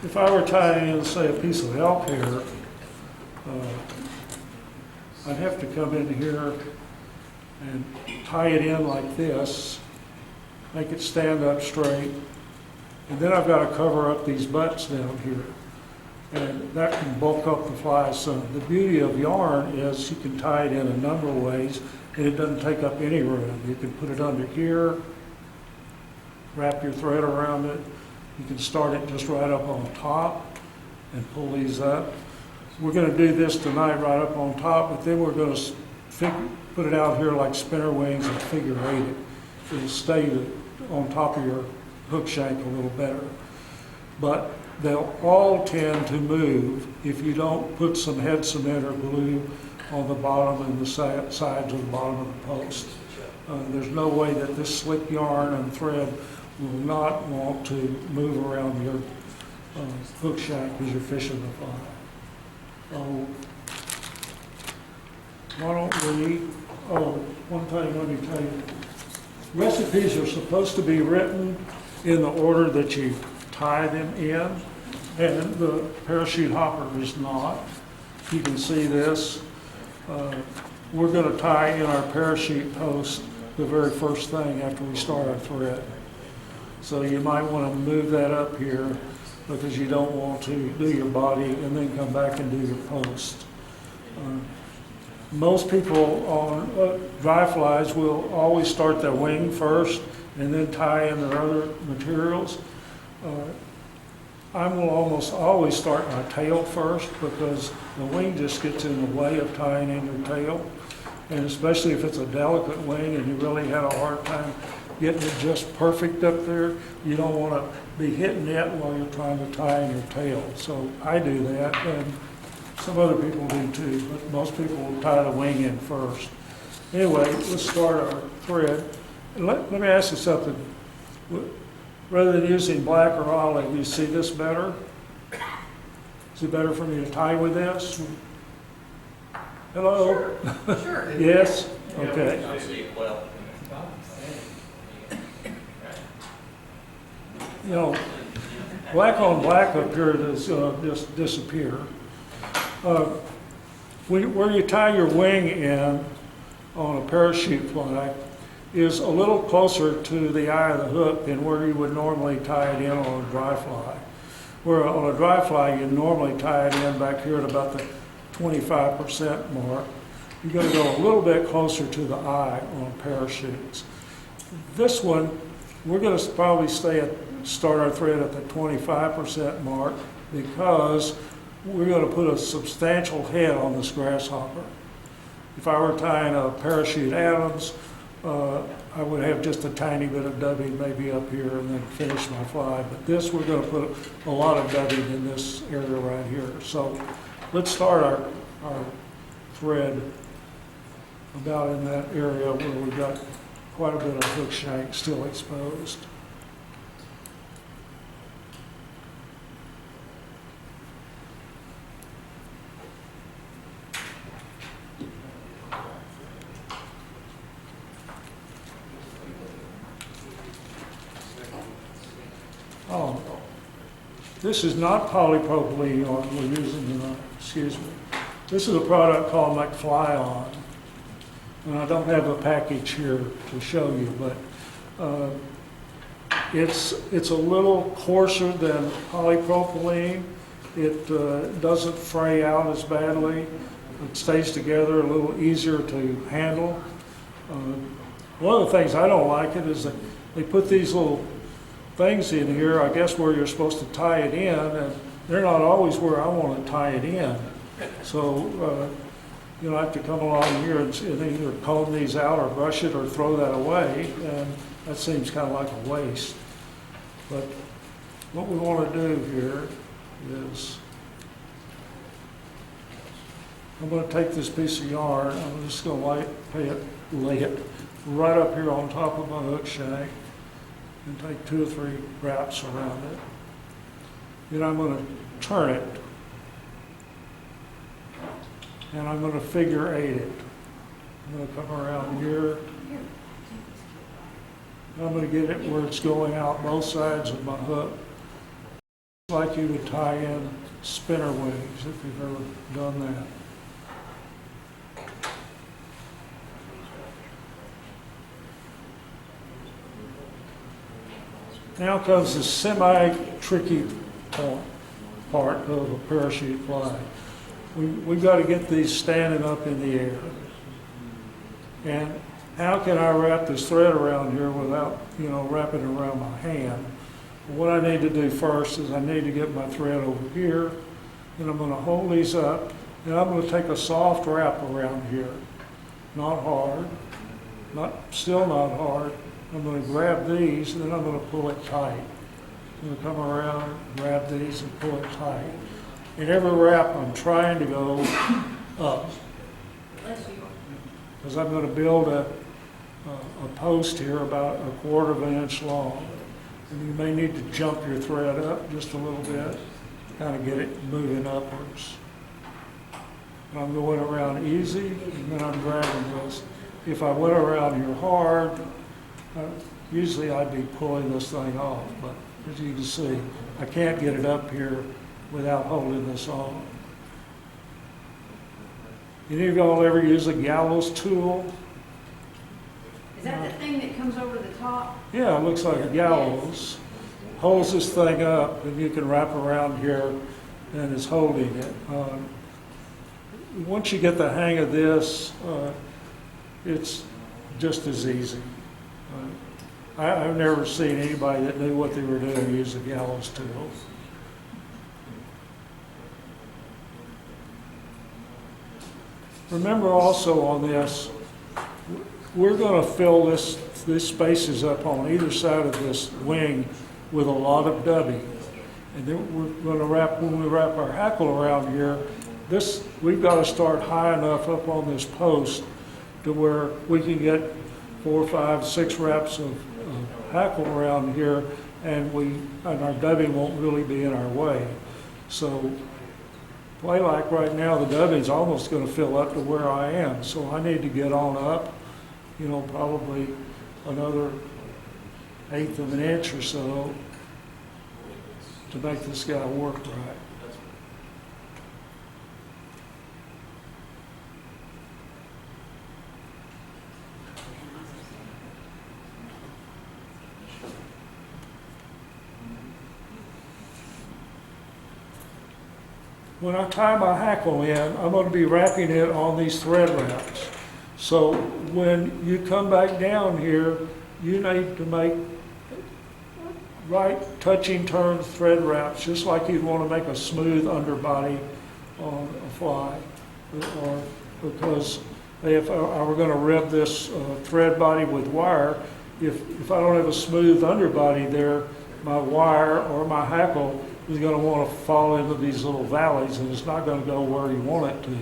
If I were tying in, say, a piece of elk hair, I'd have to come in here and tie it in like this, make it stand up straight, and then I've got to cover up these butts down here. And that can bulk up the fly some. The beauty of yarn is you can tie it in a number of ways, and it doesn't take up any room. You can put it under here, wrap your thread around it. You can start it just right up on top and pull these up. We're going to do this tonight right up on top, but then we're going to put it out here like spinner wings and figure eight it. It'll stay on top of your hook shank a little better. But they'll all tend to move if you don't put some head cement or glue on the bottom and the sides of the bottom of the post. There's no way that this slick yarn and thread will not want to move around your hook shank as you're fishing the fly. Why don't we, one thing let me tell you. Recipes are supposed to be written in the order that you tie them in, and the parachute hopper is not. You can see this. We're going to tie in our parachute post the very first thing after we start our thread. So you might want to move that up here because you don't want to do your body and then come back and do your post. Most people on dry flies will always start their wing first and then tie in their other materials. I will almost always start my tail first because the wing just gets in the way of tying in your tail. And especially if it's a delicate wing and you really had a hard time getting it just perfect up there, you don't want to be hitting it while you're trying to tie in your tail. So I do that, and some other people do too, but most people will tie the wing in first. Anyway, let's start our thread. And let me ask you something. Rather than using black or olive, do you see this better? Is it better for me to tie with this? Hello? Sure. Yes? Okay. I see it well. You know, black on black up here does just disappear. Where you tie your wing in on a parachute fly is a little closer to the eye of the hook than where you would normally tie it in on a dry fly. Where on a dry fly you normally tie it in back here at about the 25% mark. You're going to go a little bit closer to the eye on parachutes. This one, we're going to probably start our thread at the 25% mark because we're going to put a substantial head on this grasshopper. If I were tying a parachute Adams, I would have just a tiny bit of dubbing maybe up here and then finish my fly. But this, we're going to put a lot of dubbing in this area right here. So let's start our thread about in that area where we've got quite a bit of hook shank still exposed. Oh, this is not polypropylene yarn we're using tonight, excuse me. This is a product called McFly-On. And I don't have a package here to show you, but it's a little coarser than polypropylene. It doesn't fray out as badly. It stays together a little easier to handle. One of the things I don't like it is that they put these little things in here, I guess where you're supposed to tie it in, and they're not always where I want to tie it in. So, you know, I have to come along here and either comb these out or brush it or throw that away, and that seems kind of like a waste. But what we want to do here is, I'm going to take this piece of yarn, I'm just going to lay it right up here on top of my hook shank, and take 2 or 3 wraps around it. Then I'm going to turn it, and I'm going to figure 8 it. I'm going to come around here. I'm going to get it where it's going out both sides of my hook, like you would tie in spinner wings if you've ever done that. Now comes the semi-tricky part of a parachute fly. We've got to get these standing up in the air. And how can I wrap this thread around here without, you know, wrapping it around my hand? What I need to do first is I need to get my thread over here, and I'm going to hold these up, and I'm going to take a soft wrap around here. Not hard, still not hard. I'm going to grab these, and then I'm going to pull it tight. I'm going to come around, grab these, and pull it tight. In every wrap, I'm trying to go up, because I'm going to build a post here about 1/4 of an inch long. And you may need to jump your thread up just a little bit, kind of get it moving upwards. And I'm going around easy, and then I'm grabbing this. If I went around here hard, usually I'd be pulling this thing off, but as you can see, I can't get it up here without holding this on. Any of y'all ever use a gallows tool? Is that the thing that comes over the top? Yeah, it looks like a gallows. Holds this thing up, and you can wrap around here, and it's holding it. Once you get the hang of this, it's just as easy. I've never seen anybody that knew what they were doing use a gallows tool. Remember also on this, we're going to fill these spaces up on either side of this wing with a lot of dubbing. And then we're going to when we wrap our hackle around here, we've got to start high enough up on this post to where we can get 4, 5, 6 wraps of hackle around here, and our dubbing won't really be in our way. So, play like right now, the dubbing's almost going to fill up to where I am. So I need to get on up, probably another 1/8 of an inch or so to make this guy work right. When I tie my hackle in, I'm going to be wrapping it on these thread wraps. So when you come back down here, you need to make right touching turn thread wraps, just like you'd want to make a smooth underbody on a fly. Or because if I were going to rib this thread body with wire, if I don't have a smooth underbody there, my wire or my hackle is going to want to fall into these little valleys, and it's not going to go where you want it to.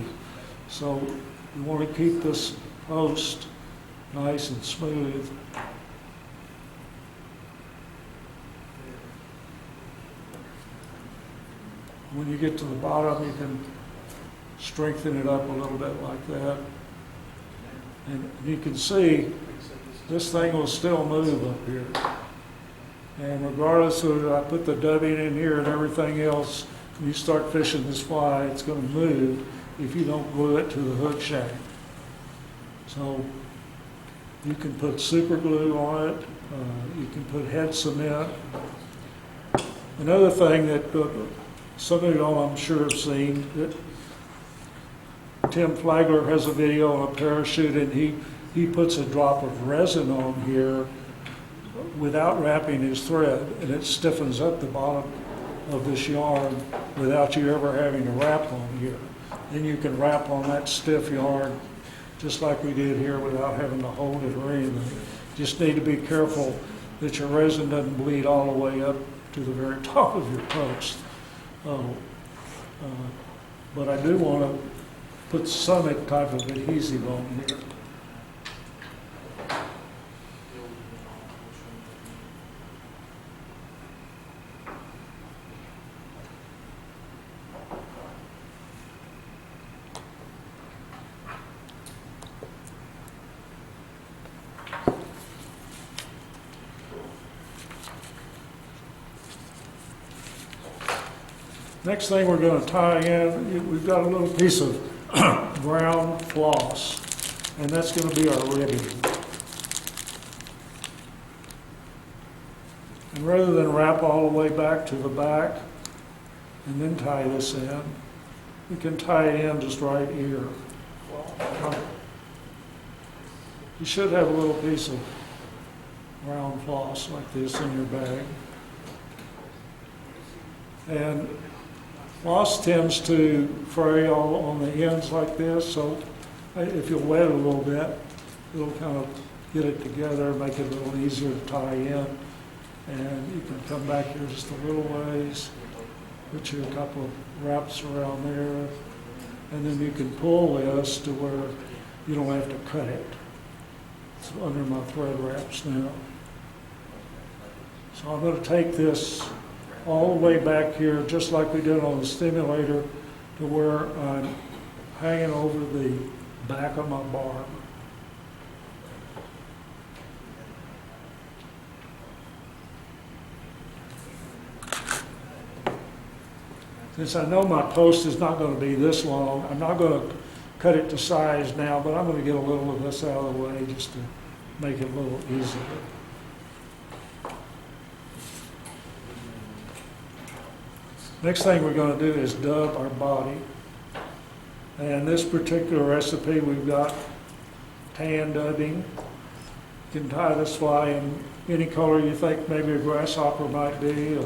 So you want to keep this post nice and smooth. When you get to the bottom, you can strengthen it up a little bit like that. And you can see this thing will still move up here. And regardless of I put the dubbing in here and everything else, when you start fishing this fly, it's going to move if you don't glue it to the hook shaft. So you can put super glue on it. You can put head cement. Another thing that some of y'all I'm sure have seen, that Tim Flagler has a video on a parachute, and he puts a drop of resin on here without wrapping his thread, and it stiffens up the bottom of this yarn without you ever having to wrap on here. Then you can wrap on that stiff yarn just like we did here without having to hold it or anything. Just need to be careful that your resin doesn't bleed all the way up to the very top of your post. But I do want to put some type of adhesive on here. Next thing we're going to tie in, we've got a little piece of brown floss, and that's going to be our ribbing. And rather than wrap all the way back to the back and then tie this in, we can tie it in just right here. You should have a little piece of brown floss like this in your bag. And floss tends to fray all on the ends like this, so if you wet it a little bit, it'll kind of get it together, make it a little easier to tie in. And you can come back here just a little ways, put you a couple of wraps around there, and then you can pull this to where you don't have to cut it. It's under my thread wraps now. So I'm going to take this all the way back here, just like we did on the Stimulator, to where I'm hanging over the back of my barb. Since I know my post is not going to be this long, I'm not going to cut it to size now, but I'm going to get a little of this out of the way just to make it a little easier. Next thing we're going to do is dub our body. And this particular recipe, we've got tan dubbing, You can tie this fly in any color you think maybe a grasshopper might be,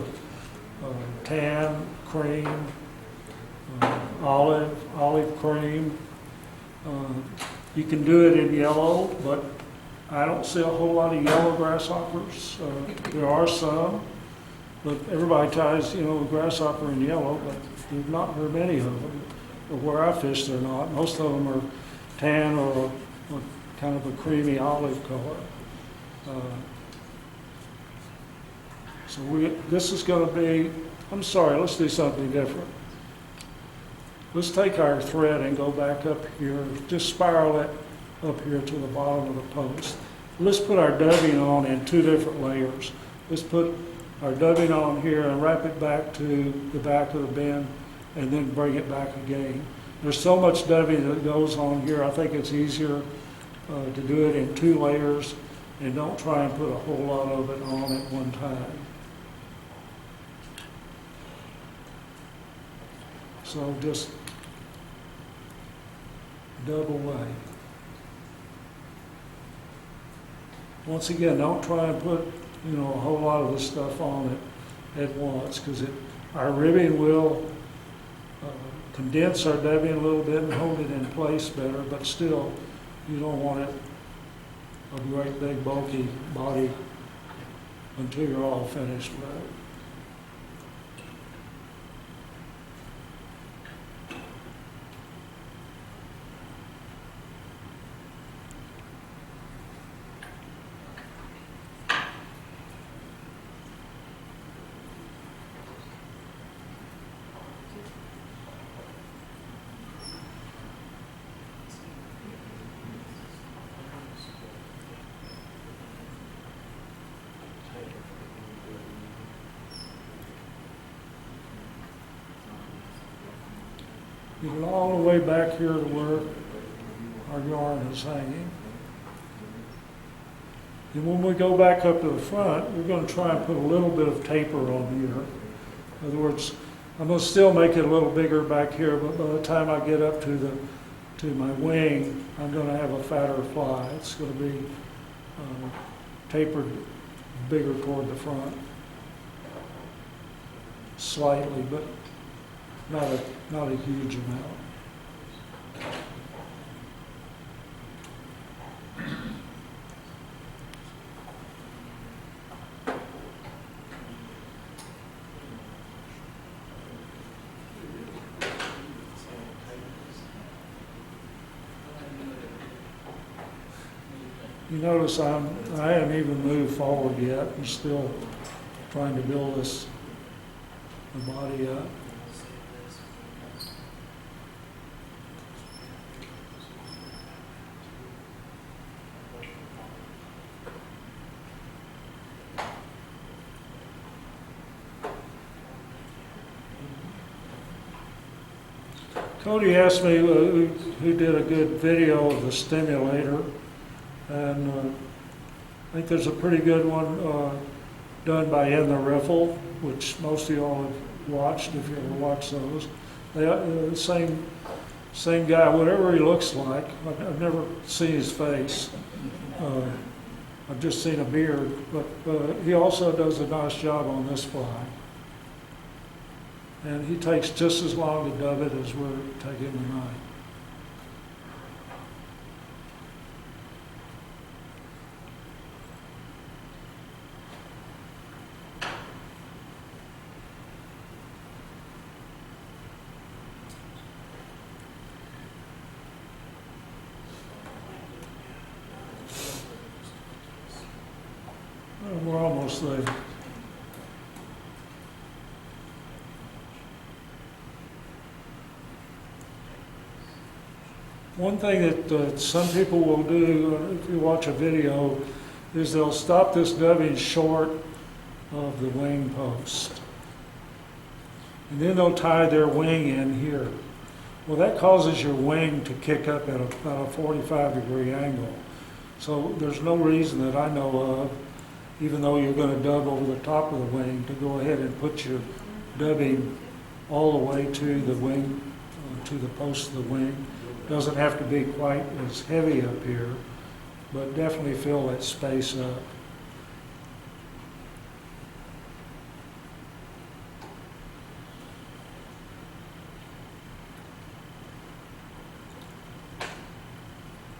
tan, cream, olive cream. You can do it in yellow, but I don't see a whole lot of yellow grasshoppers. There are some, but everybody ties, a grasshopper in yellow, but there's not very many of them. Where I fish, they're not. Most of them are tan or kind of a creamy olive color. This is going to be, I'm sorry, let's do something different. Let's take our thread and go back up here, just spiral it up here to the bottom of the post. Let's put our dubbing on in 2 different layers. Let's put our dubbing on here and wrap it back to the back of the bin and then bring it back again. There's so much dubbing that goes on here, I think it's easier to do it in 2 layers and don't try and put a whole lot of it on at one time. So just dub away. Once again, don't try and put, a whole lot of this stuff on it at once, because our ribbing will condense our dubbing a little bit and hold it in place better, but still, you don't want it a great big bulky body until you're all finished with it. You get all the way back here to where our yarn is hanging. And when we go back up to the front, we're going to try and put a little bit of taper on here. In other words, I'm going to still make it a little bigger back here, but by the time I get up to my wing, I'm going to have a fatter fly. It's going to be tapered bigger toward the front, slightly, but not a huge amount. You notice I haven't even moved forward yet. I'm still trying to build the body up. Cody asked me who did a good video of the Stimulator, and I think there's a pretty good one done by In the Riffle, which most of y'all have watched if you ever watch those. The same guy, whatever he looks like. I've never seen his face. I've just seen a beard, but he also does a nice job on this fly. And he takes just as long to dub it as we're taking tonight. Well, we're almost there. One thing that some people will do, if you watch a video, is they'll stop this dubbing short of the wing post. And then they'll tie their wing in here. Well, that causes your wing to kick up at about a 45-degree angle. So there's no reason that I know of, even though you're going to dub over the top of the wing, to go ahead and put your dubbing all the way to the wing, to the post of the wing. Doesn't have to be quite as heavy up here. but definitely fill that space up.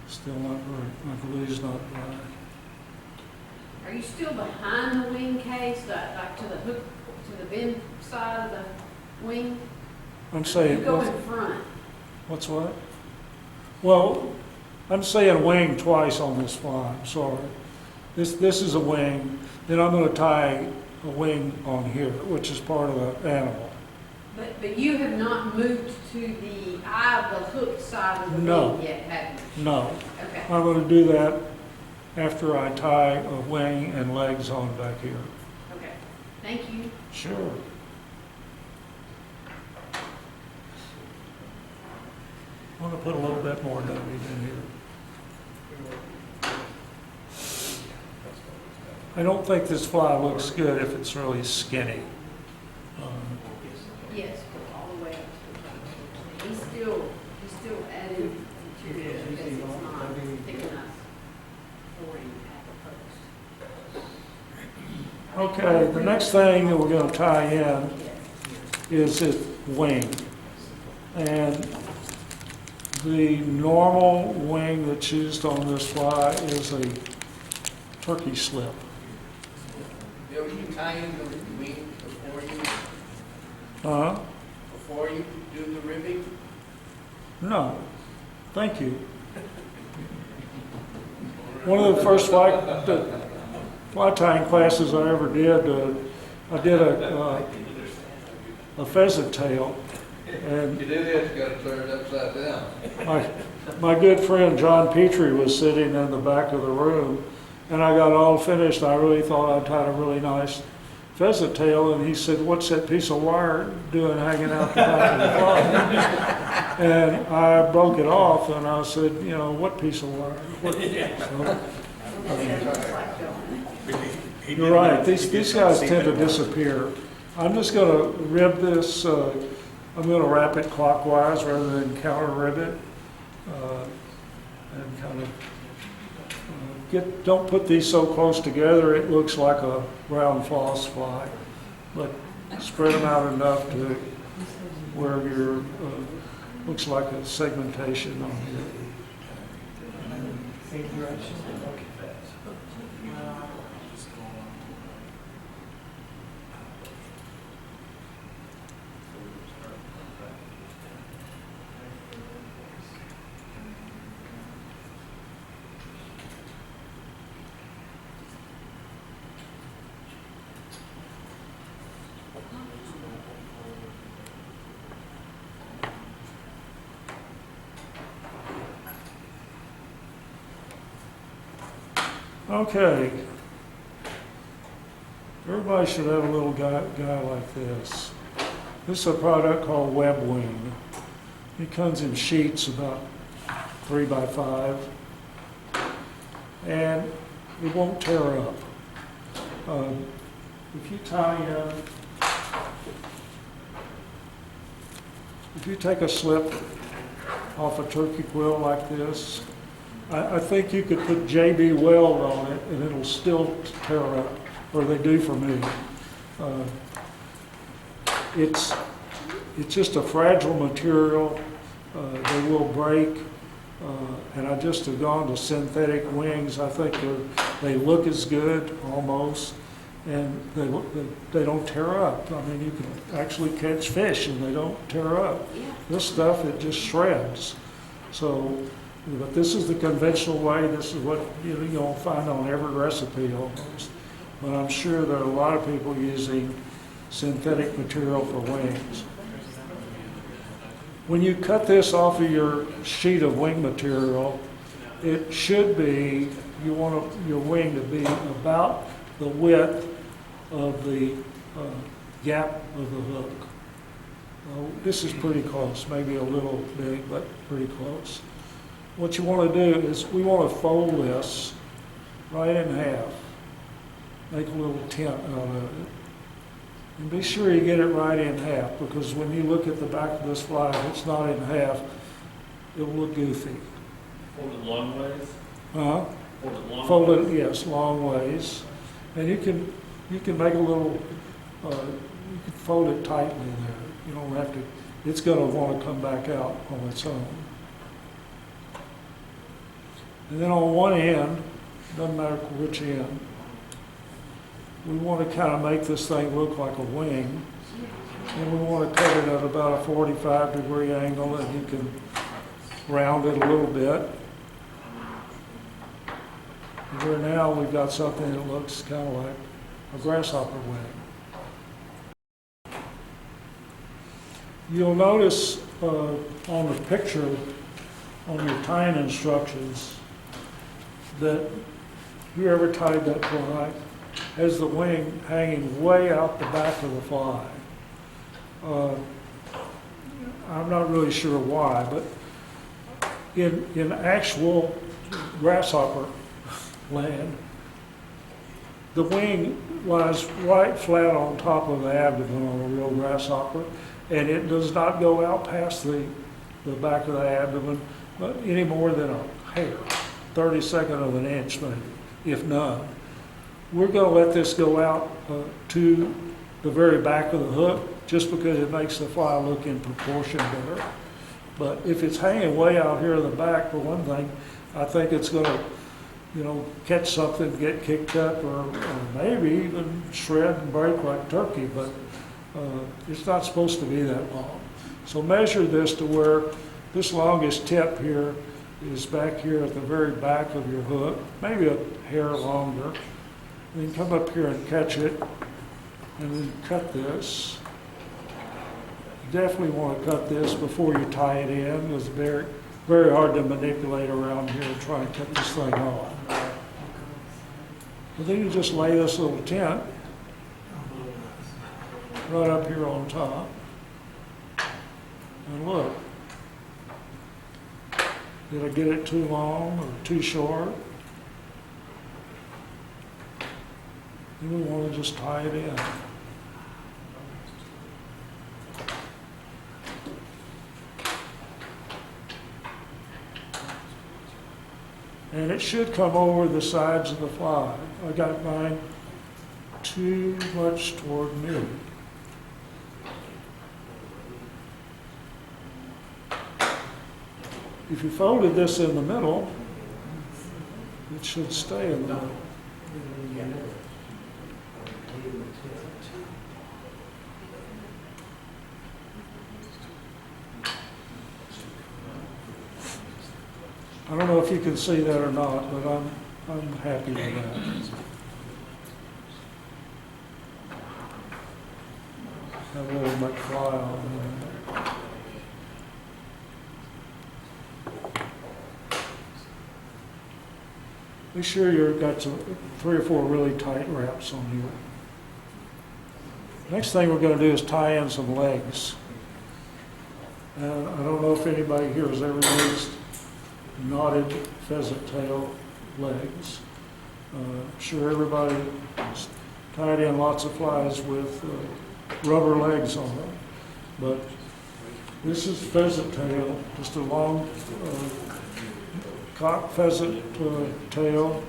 Still not right. My glue's not dry. Are you still behind the wing case, like to the hook, to the bend side of the wing? I'm You saying, go in front. what's what? Well, I'm saying wing twice on this fly, I'm sorry. This is a wing, then I'm gonna tie a wing on here, which is part of the animal. But you have not moved to the eye of the hook side of the No. wing yet, have you? No, Okay. I'm gonna do that after I tie a wing and legs on back here. Okay. Thank you. Sure. I'm gonna put a little bit more W in here. I don't think this fly looks good if it's really skinny. Yes, all the way up to the He's still adding material because it's not thick enough for him at the post. Okay, the next thing that we're gonna tie in is its wing. And the normal wing that's used on this fly is a turkey slip. Bill, you tie in the wing Huh? before you do the ribbing? No, thank you. One of the first fly tying classes I ever did, I did a pheasant tail, and You do this, you gotta turn it upside down. my good friend John Petrie was sitting in the back of the room, and I got all finished. I really thought I'd tied a really nice pheasant tail, and he said, "What's that piece of wire doing hanging out the back of the fly?" And I broke it off, and I said, "You know, what piece of wire?" You're right. These guys tend to disappear. I'm just going to rib this. I'm going to wrap it clockwise rather than counter rib it, and kind of don't put these so close together. It looks like a round false fly, but spread them out enough to where your looks like a segmentation on here. Same direction. Okay. Everybody should have a little guy like this. This is a product called Web Wing. It comes in sheets about 3 by 5, and it won't tear up. If you tie in, if you take a slip off a turkey quill like this, I think you could put JB Weld on it and it'll still tear up, or they do for me. It's just a fragile material. They will break, and I just have gone to synthetic wings. I think they look as good almost, and they don't tear up. I mean, you can actually catch fish and they don't tear up. This stuff, it just shreds. So. But this is the conventional way. This is what you'll find on every recipe almost. But I'm sure there are a lot of people using synthetic material for wings. When you cut this off of your sheet of wing material, it should be, you want your wing to be about the width of the gap of the hook. This is pretty close, maybe a little big, but pretty close. What you want to do is we want to fold this right in half. Make a little tent out of it. And be sure you get it right in half, because when you look at the back of this fly, if it's not in half, it will look goofy. Fold it long ways? Huh? fold it, yes, long ways. And you can make a little, you can fold it tightly there. You don't have to, it's gonna wanna come back out on its own. And then on one end, doesn't matter which end, we want to kind of make this thing look like a wing. And we want to cut it at about a 45-degree angle, and you can round it a little bit. And here now we've got something that looks kind of like a grasshopper wing. You'll notice on the picture, on your tying instructions, that whoever tied that fly has the wing hanging way out the back of the fly. I'm not really sure why, but in actual grasshopper land, the wing lies right flat on top of the abdomen on a real grasshopper, and it does not go out past the back of the abdomen any more than a hair. 32nd of an inch, maybe, if none. We're going to let this go out to the very back of the hook, just because it makes the fly look in proportion better. But if it's hanging way out here in the back, for one thing, I think it's going to, catch something, get kicked up, or maybe even shred and break like turkey. But it's not supposed to be that long. So measure this to where this longest tip here is back here at the very back of your hook, maybe a hair longer. Then come up here and catch it, and then cut this. You definitely want to cut this before you tie it in. It's very, very hard to manipulate around here and try and cut this thing on. But then you just lay this little tent right up here on top. And look. Did I get it too long or too short? Then we want to just tie it in. And it should come over the sides of the fly. I got mine too much toward me. If you folded this in the middle, it should stay in the middle. I don't know if you can see that or not, but I'm happy with that. Have a little McFly on there. Be sure you've got 3 or 4 really tight wraps on here. Next thing we're going to do is tie in some legs. And I don't know if anybody here has ever used knotted pheasant tail legs. I'm sure everybody has tied in lots of flies with rubber legs on them. But this is pheasant tail, just a long cock pheasant tail.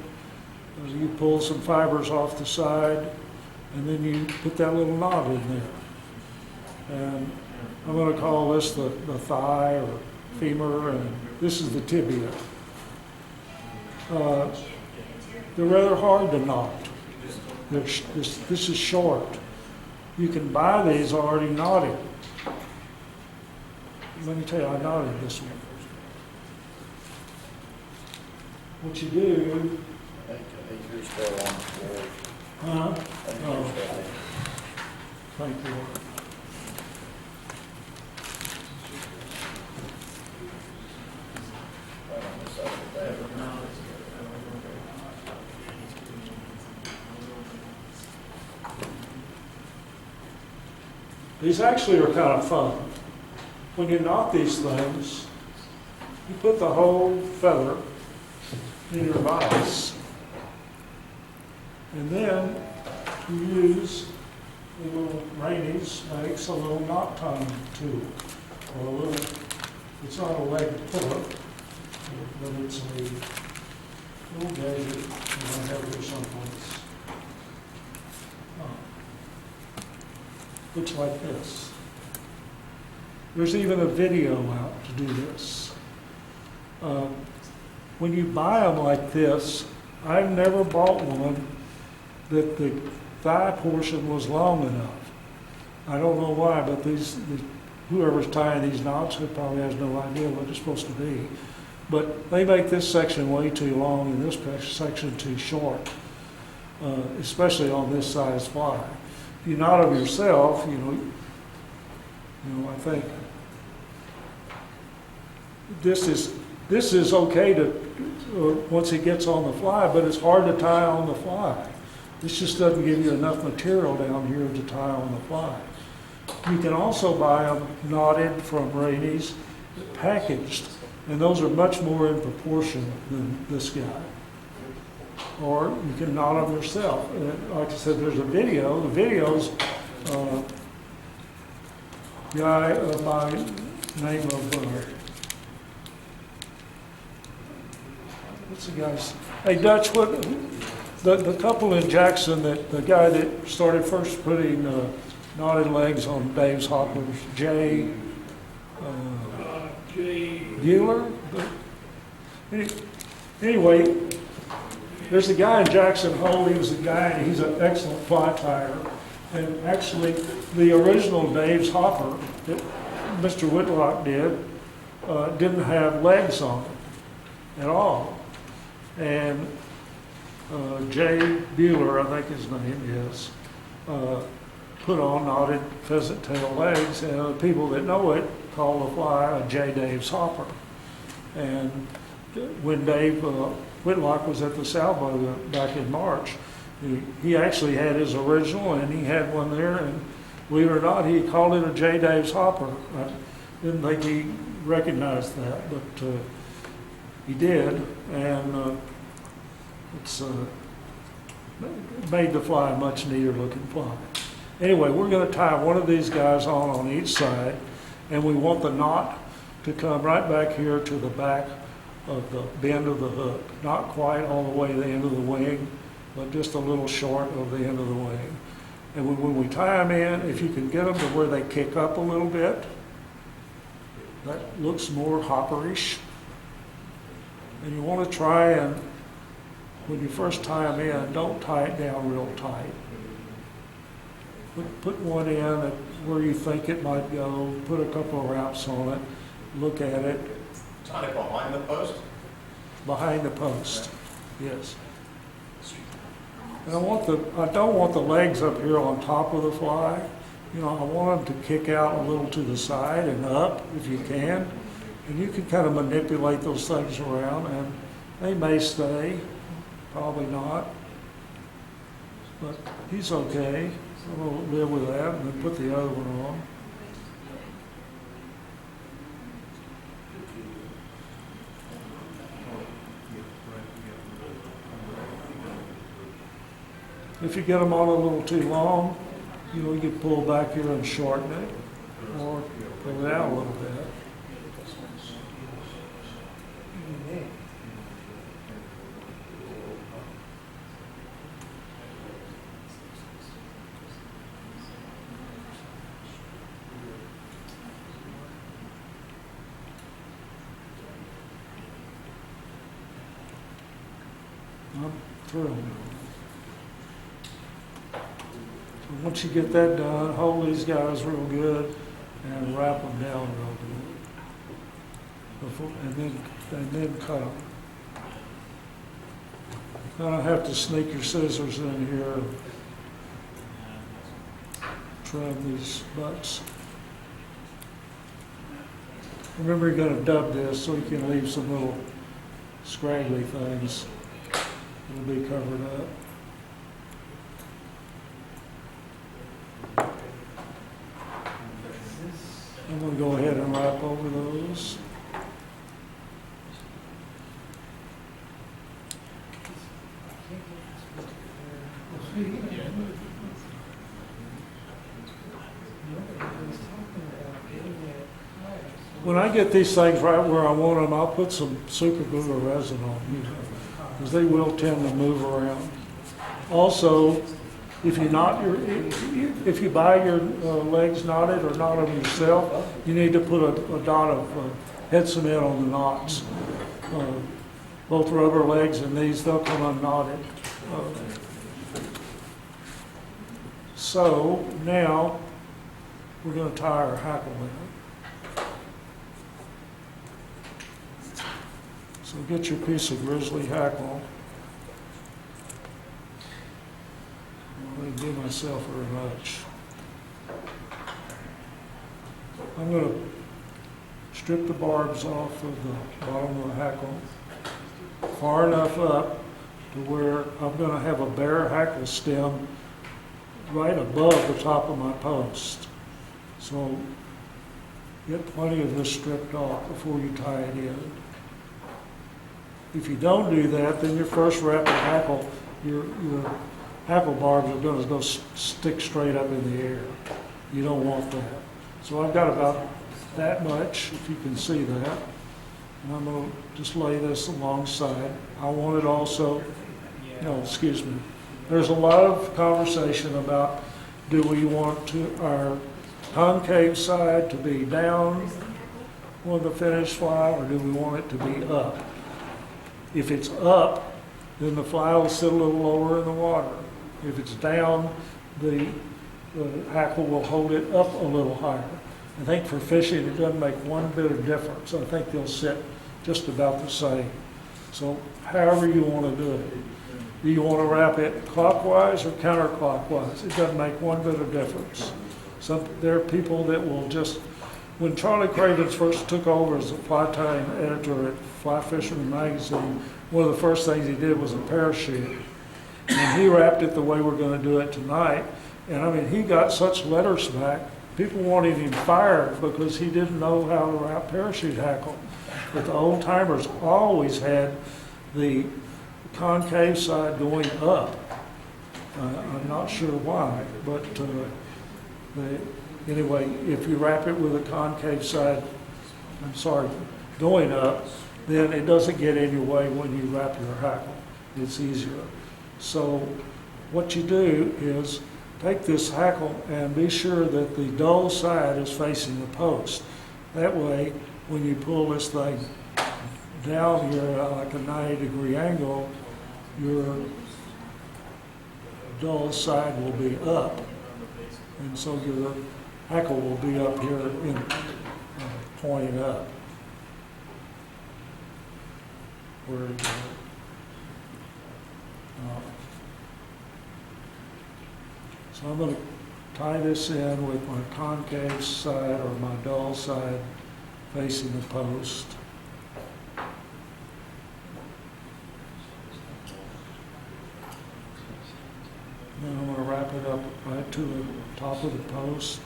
You pull some fibers off the side, and then you put that little knot in there. And I'm going to call this the thigh or femur, and this is the tibia. They're rather hard to knot. This is short. You can buy these already knotted. Let me tell you, I knotted this one. What you do? Huh? Oh. Thank you. These actually are kind of fun. When you knot these things, you put the whole feather in your vise, and then you use the little Rainey's makes a little knot tying tool, or a little. It's not a leg puller, but it's a little gauge Looks like this. There's even a video out to do this. When you buy them like this, I've never bought one that the thigh portion was long enough. I don't know why, but whoever's tying these knots probably has no idea what it's supposed to be. But they make this section way too long and this section too short, especially on this size fly. If you knot them yourself, you know, I think this is okay to once it gets on the fly, but it's hard to tie on the fly. This just doesn't give you enough material down here to tie on the fly. You can also buy them knotted from Rainey's, packaged, and those are much more in proportion than this guy. Or you can knot them yourself. Like I said, there's a video. The video's guy by name of what's the guy's? Hey Dutch, what the couple in Jackson, that the guy that started first putting knotted legs on Dave's hoppers, Jay Bueller. Anyway, there's a guy in Jackson Hole. He was a guy, and he's an excellent fly tyer. And actually, the original Dave's hopper that Mr. Whitlock did didn't have legs on it at all. And Jay Bueller, I think his name is, put on knotted pheasant tail legs, and the people that know it call the fly a J. Dave's hopper. And when Dave Whitlock was at the Salvo back in March, he actually had his original, and he had one there, and believe it or not, he called it a J. Dave's hopper. I didn't think he recognized that, but he did, and it's made the fly a much neater looking fly. Anyway, we're going to tie one of these guys on each side, and we want the knot to come right back here to the back of the bend of the hook. Not quite all the way to the end of the wing, but just a little short of the end of the wing. And when we tie them in, if you can get them to where they kick up a little bit, that looks more hopperish. And you want to try and, when you first tie them in, don't tie it down real tight. Put one in at where you think it might go, put a couple of wraps on it, look at it. Tie it behind the post? Behind the post, yes. And I don't want the legs up here on top of the fly. You know, I want them to kick out a little to the side and up if you can. And you can kind of manipulate those things around, and they may stay, probably not. But he's okay. I'll live with that, and then put the other one on. If you get them on a little too long, you know, you can pull back here and shorten it, or pull it out a little bit. I'm thrilled. So once you get that done, hold these guys real good and wrap them down real good. And then cut them. Kind of have to sneak your scissors in here and trim these butts. Remember, you're going to dub this so you can leave some little scraggly things. It'll be covered up. I'm going to go ahead and wrap over those. When I get these things right where I want them, I'll put some super glue or resin on them, because they will tend to move around. Also, If if you buy your legs knotted or knot them yourself, you need to put a dot of head cement on the knots. Both rubber legs and these, they'll come unknotted. So now we're going to tie our hackle in. So get your piece of grizzly hackle. I didn't give myself very much. I'm going to strip the barbs off of the bottom of the hackle far enough up to where I'm going to have a bare hackle stem right above the top of my post. So get plenty of this stripped off before you tie it in. If you don't do that, then your first wrap of hackle, your hackle barbs are going to go stick straight up in the air. You don't want that. So I've got about that much, if you can see that. And I'm going to just lay this alongside. I want it also, no, excuse me. There's a lot of conversation about, do we want our concave side to be down on the finished fly, or do we want it to be up? If it's up, then the fly will sit a little lower in the water. If it's down, the hackle will hold it up a little higher. I think for fishing, it doesn't make one bit of difference. I think they'll sit just about the same. So however you want to do it. Do you want to wrap it clockwise or counterclockwise? It doesn't make one bit of difference. There are people that will just, when Charlie Cravens first took over as a fly tying editor at Fly Fisherman Magazine, one of the first things he did was a parachute. And he wrapped it the way we're going to do it tonight. And I mean, he got such letters back. People wanted him fired because he didn't know how to wrap parachute hackle. But the old timers always had the concave side going up. I'm not sure why, but anyway, if you wrap it with a concave side, going up, then it doesn't get in your way when you wrap your hackle. It's easier. So what you do is take this hackle and be sure that the dull side is facing the post. That way, when you pull this thing down here like a 90-degree angle, your dull side will be up. And so your hackle will be up here in pointing up. So I'm going to tie this in with my concave side or my dull side facing the post. Then I'm going to wrap it up right to the top of the post.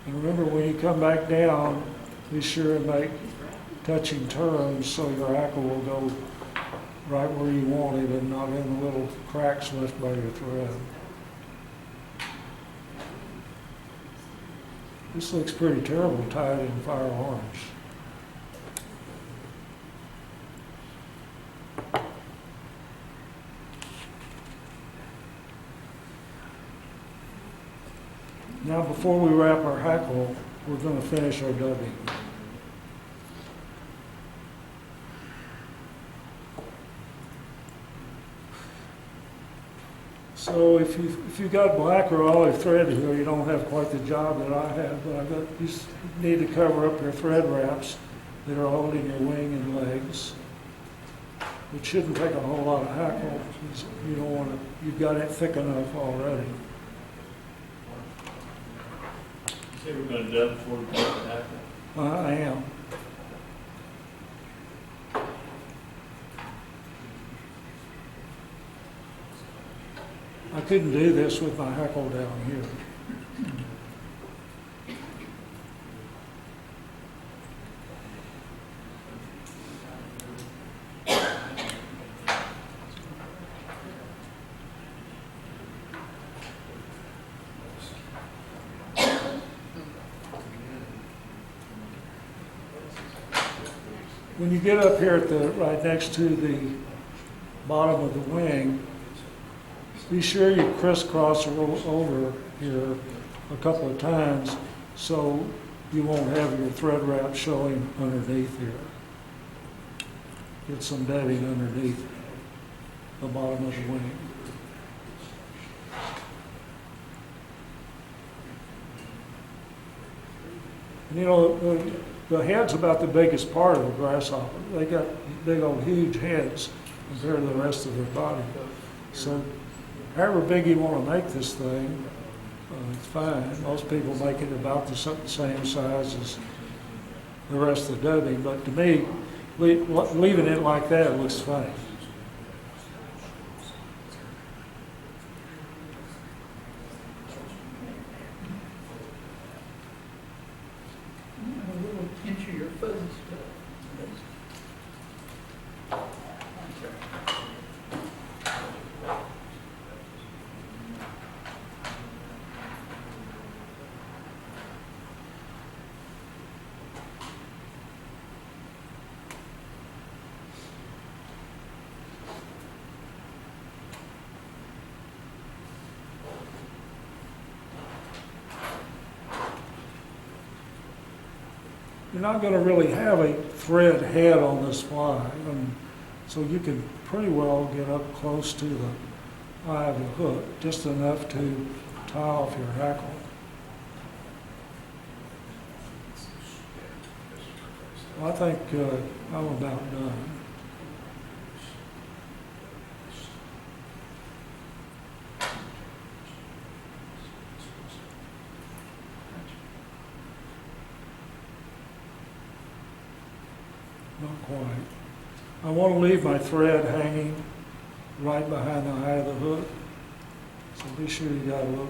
And remember, when you come back down, be sure and make touching turns so your hackle will go right where you want it and not in the little cracks left by your thread. This looks pretty terrible tied in fire orange. Now, before we wrap our hackle, we're going to finish our dubbing. So if you've got black or olive thread here, you don't have quite the job that I have, but you need to cover up your thread wraps that are holding your wing and legs. It shouldn't take a whole lot of hackle. You don't want to, you've got it thick enough already. Say we're going to dub before we put the hackle. I am. I couldn't do this with my hackle down here. when you get up here at the, right next to the bottom of the wing, be sure you crisscross over here a couple of times so you won't have your thread wrap showing underneath here. Get some bedding underneath the bottom of the wing. And you know, the head's about the biggest part of the grasshopper. They got big old huge heads compared to the rest of their body. So however big you want to make this thing, it's fine. Most people make it about the same size as the rest of the dubbing, but to me, leaving it like that looks fine. A little pinch of your fuzzy stuff. You're not going to really have a thread head on this fly, and so you can pretty well get up close to the eye of the hook, just enough to tie off your hackle. I think I'm about done. Not quite. I want to leave my thread hanging right behind the eye of the hook. So be sure you got a little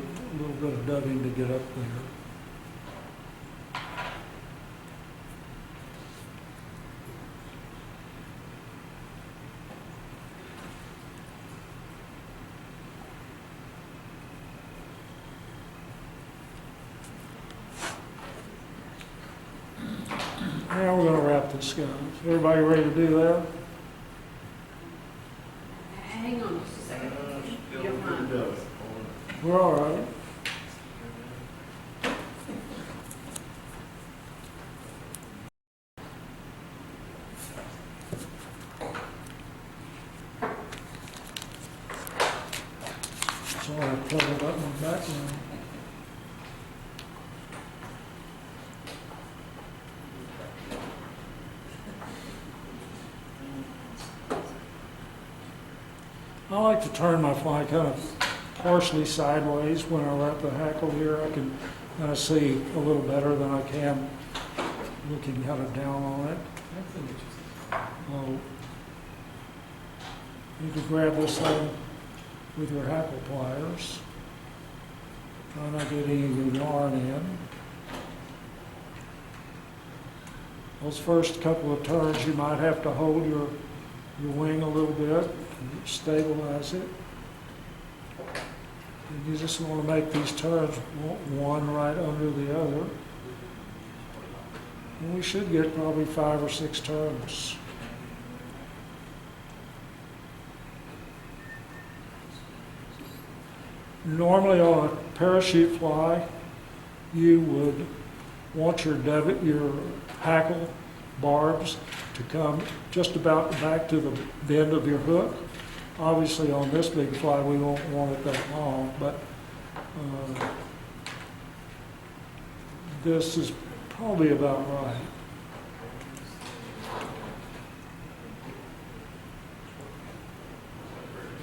bit of dubbing to get up there. Now we're going to wrap this guy. Everybody ready to do that? Hang on just a second. You don't mind. We're all right. So I covered up my background. I like to turn my fly kind of partially sideways when I wrap the hackle here. I can kind of see a little better than I can looking kind of down on it. You can grab this thing with your hackle pliers. Try not to get any of your yarn in. Those first couple of turns you might have to hold your wing a little bit. Stabilize it. And you just want to make these turns one right under the other. And we should get probably 5 or 6 turns. Normally on a parachute fly, you would want your hackle barbs to come just about back to the bend of your hook. Obviously on this big fly we won't want it that long, but this is probably about right.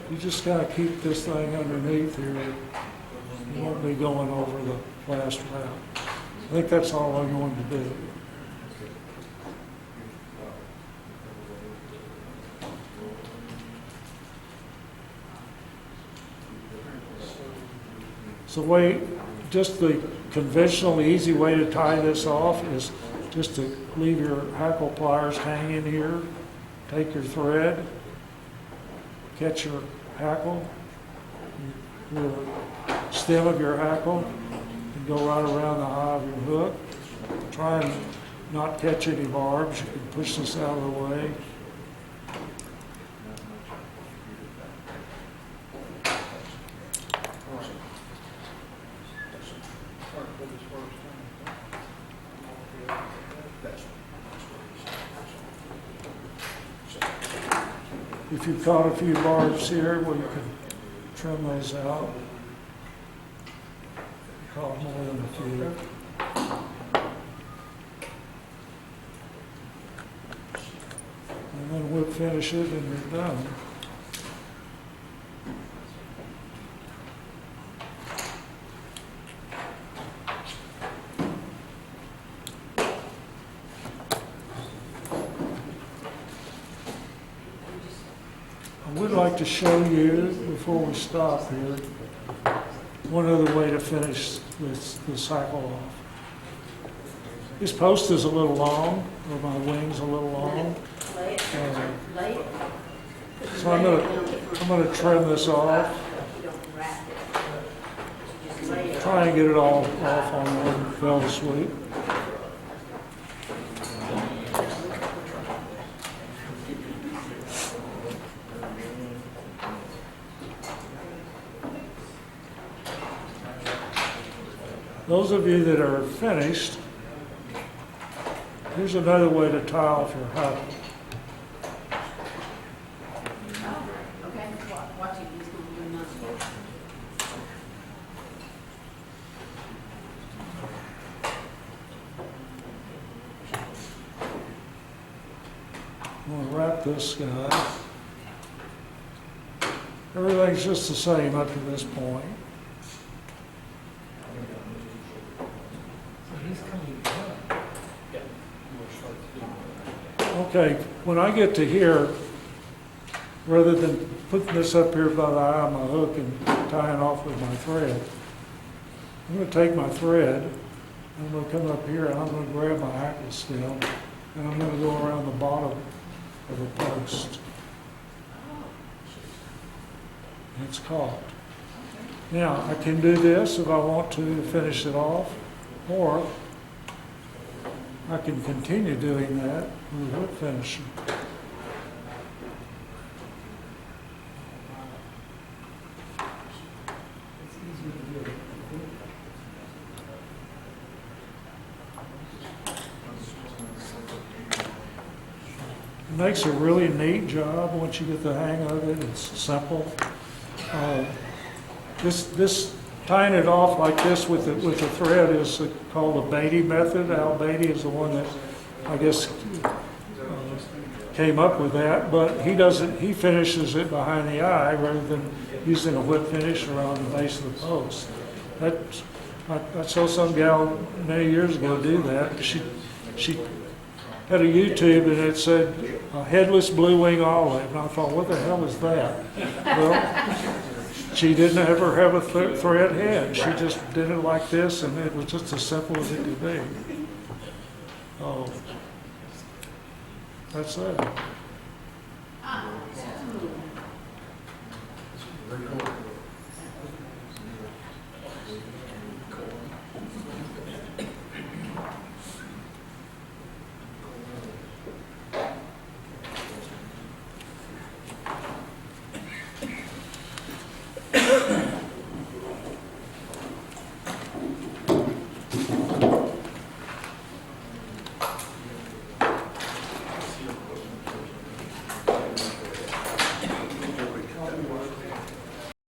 You just gotta keep this thing underneath here. You won't be going over the last wrap. I think that's all I'm going to do. So just the conventional, easy way to tie this off is just to leave your hackle pliers hanging here, take your thread, catch your hackle, the stem of your hackle, and go right around the eye of your hook. Try and not catch any barbs, you can push this out of the way. If you've caught a few barbs here, well, you can trim those out. Caught more than a few. And then whip finish it and you're done. I would like to show you, before we stop here, one other way to finish the cycle off. This post is a little long, or my wing's a little long. Lay it, lay it. So I'm gonna trim this off, You don't wrap it. You just lay it. try and get it all off on one fell swoop. Those of you that are finished, here's another way to tie off your hook. Okay, watch it, he's gonna do nothing. I'm gonna wrap this guy. Everything's just the same up to this point. Okay, when I get to here, rather than putting this up here by the eye of my hook and tying off with my thread, I'm going to take my thread, I'm going to come up here and I'm going to grab my hackle stem and I'm going to go around the bottom of the post. And it's caught. Now, I can do this if I want to finish it off, or I can continue doing that with a hook finisher. It makes a really neat job once you get the hang of it. It's simple. This tying it off like this with the thread is called the Baity Method. Al Baity is the one that, I guess, came up with that, but he finishes it behind the eye rather than using a whip finish around the base of the post. I saw some gal many years ago do that. She had a YouTube and it said a headless blue wing olive, and I thought, what the hell is that? Well, she didn't ever have a thread head. She just did it like this, and it was just as simple as it could be. Oh, that's it. Ah,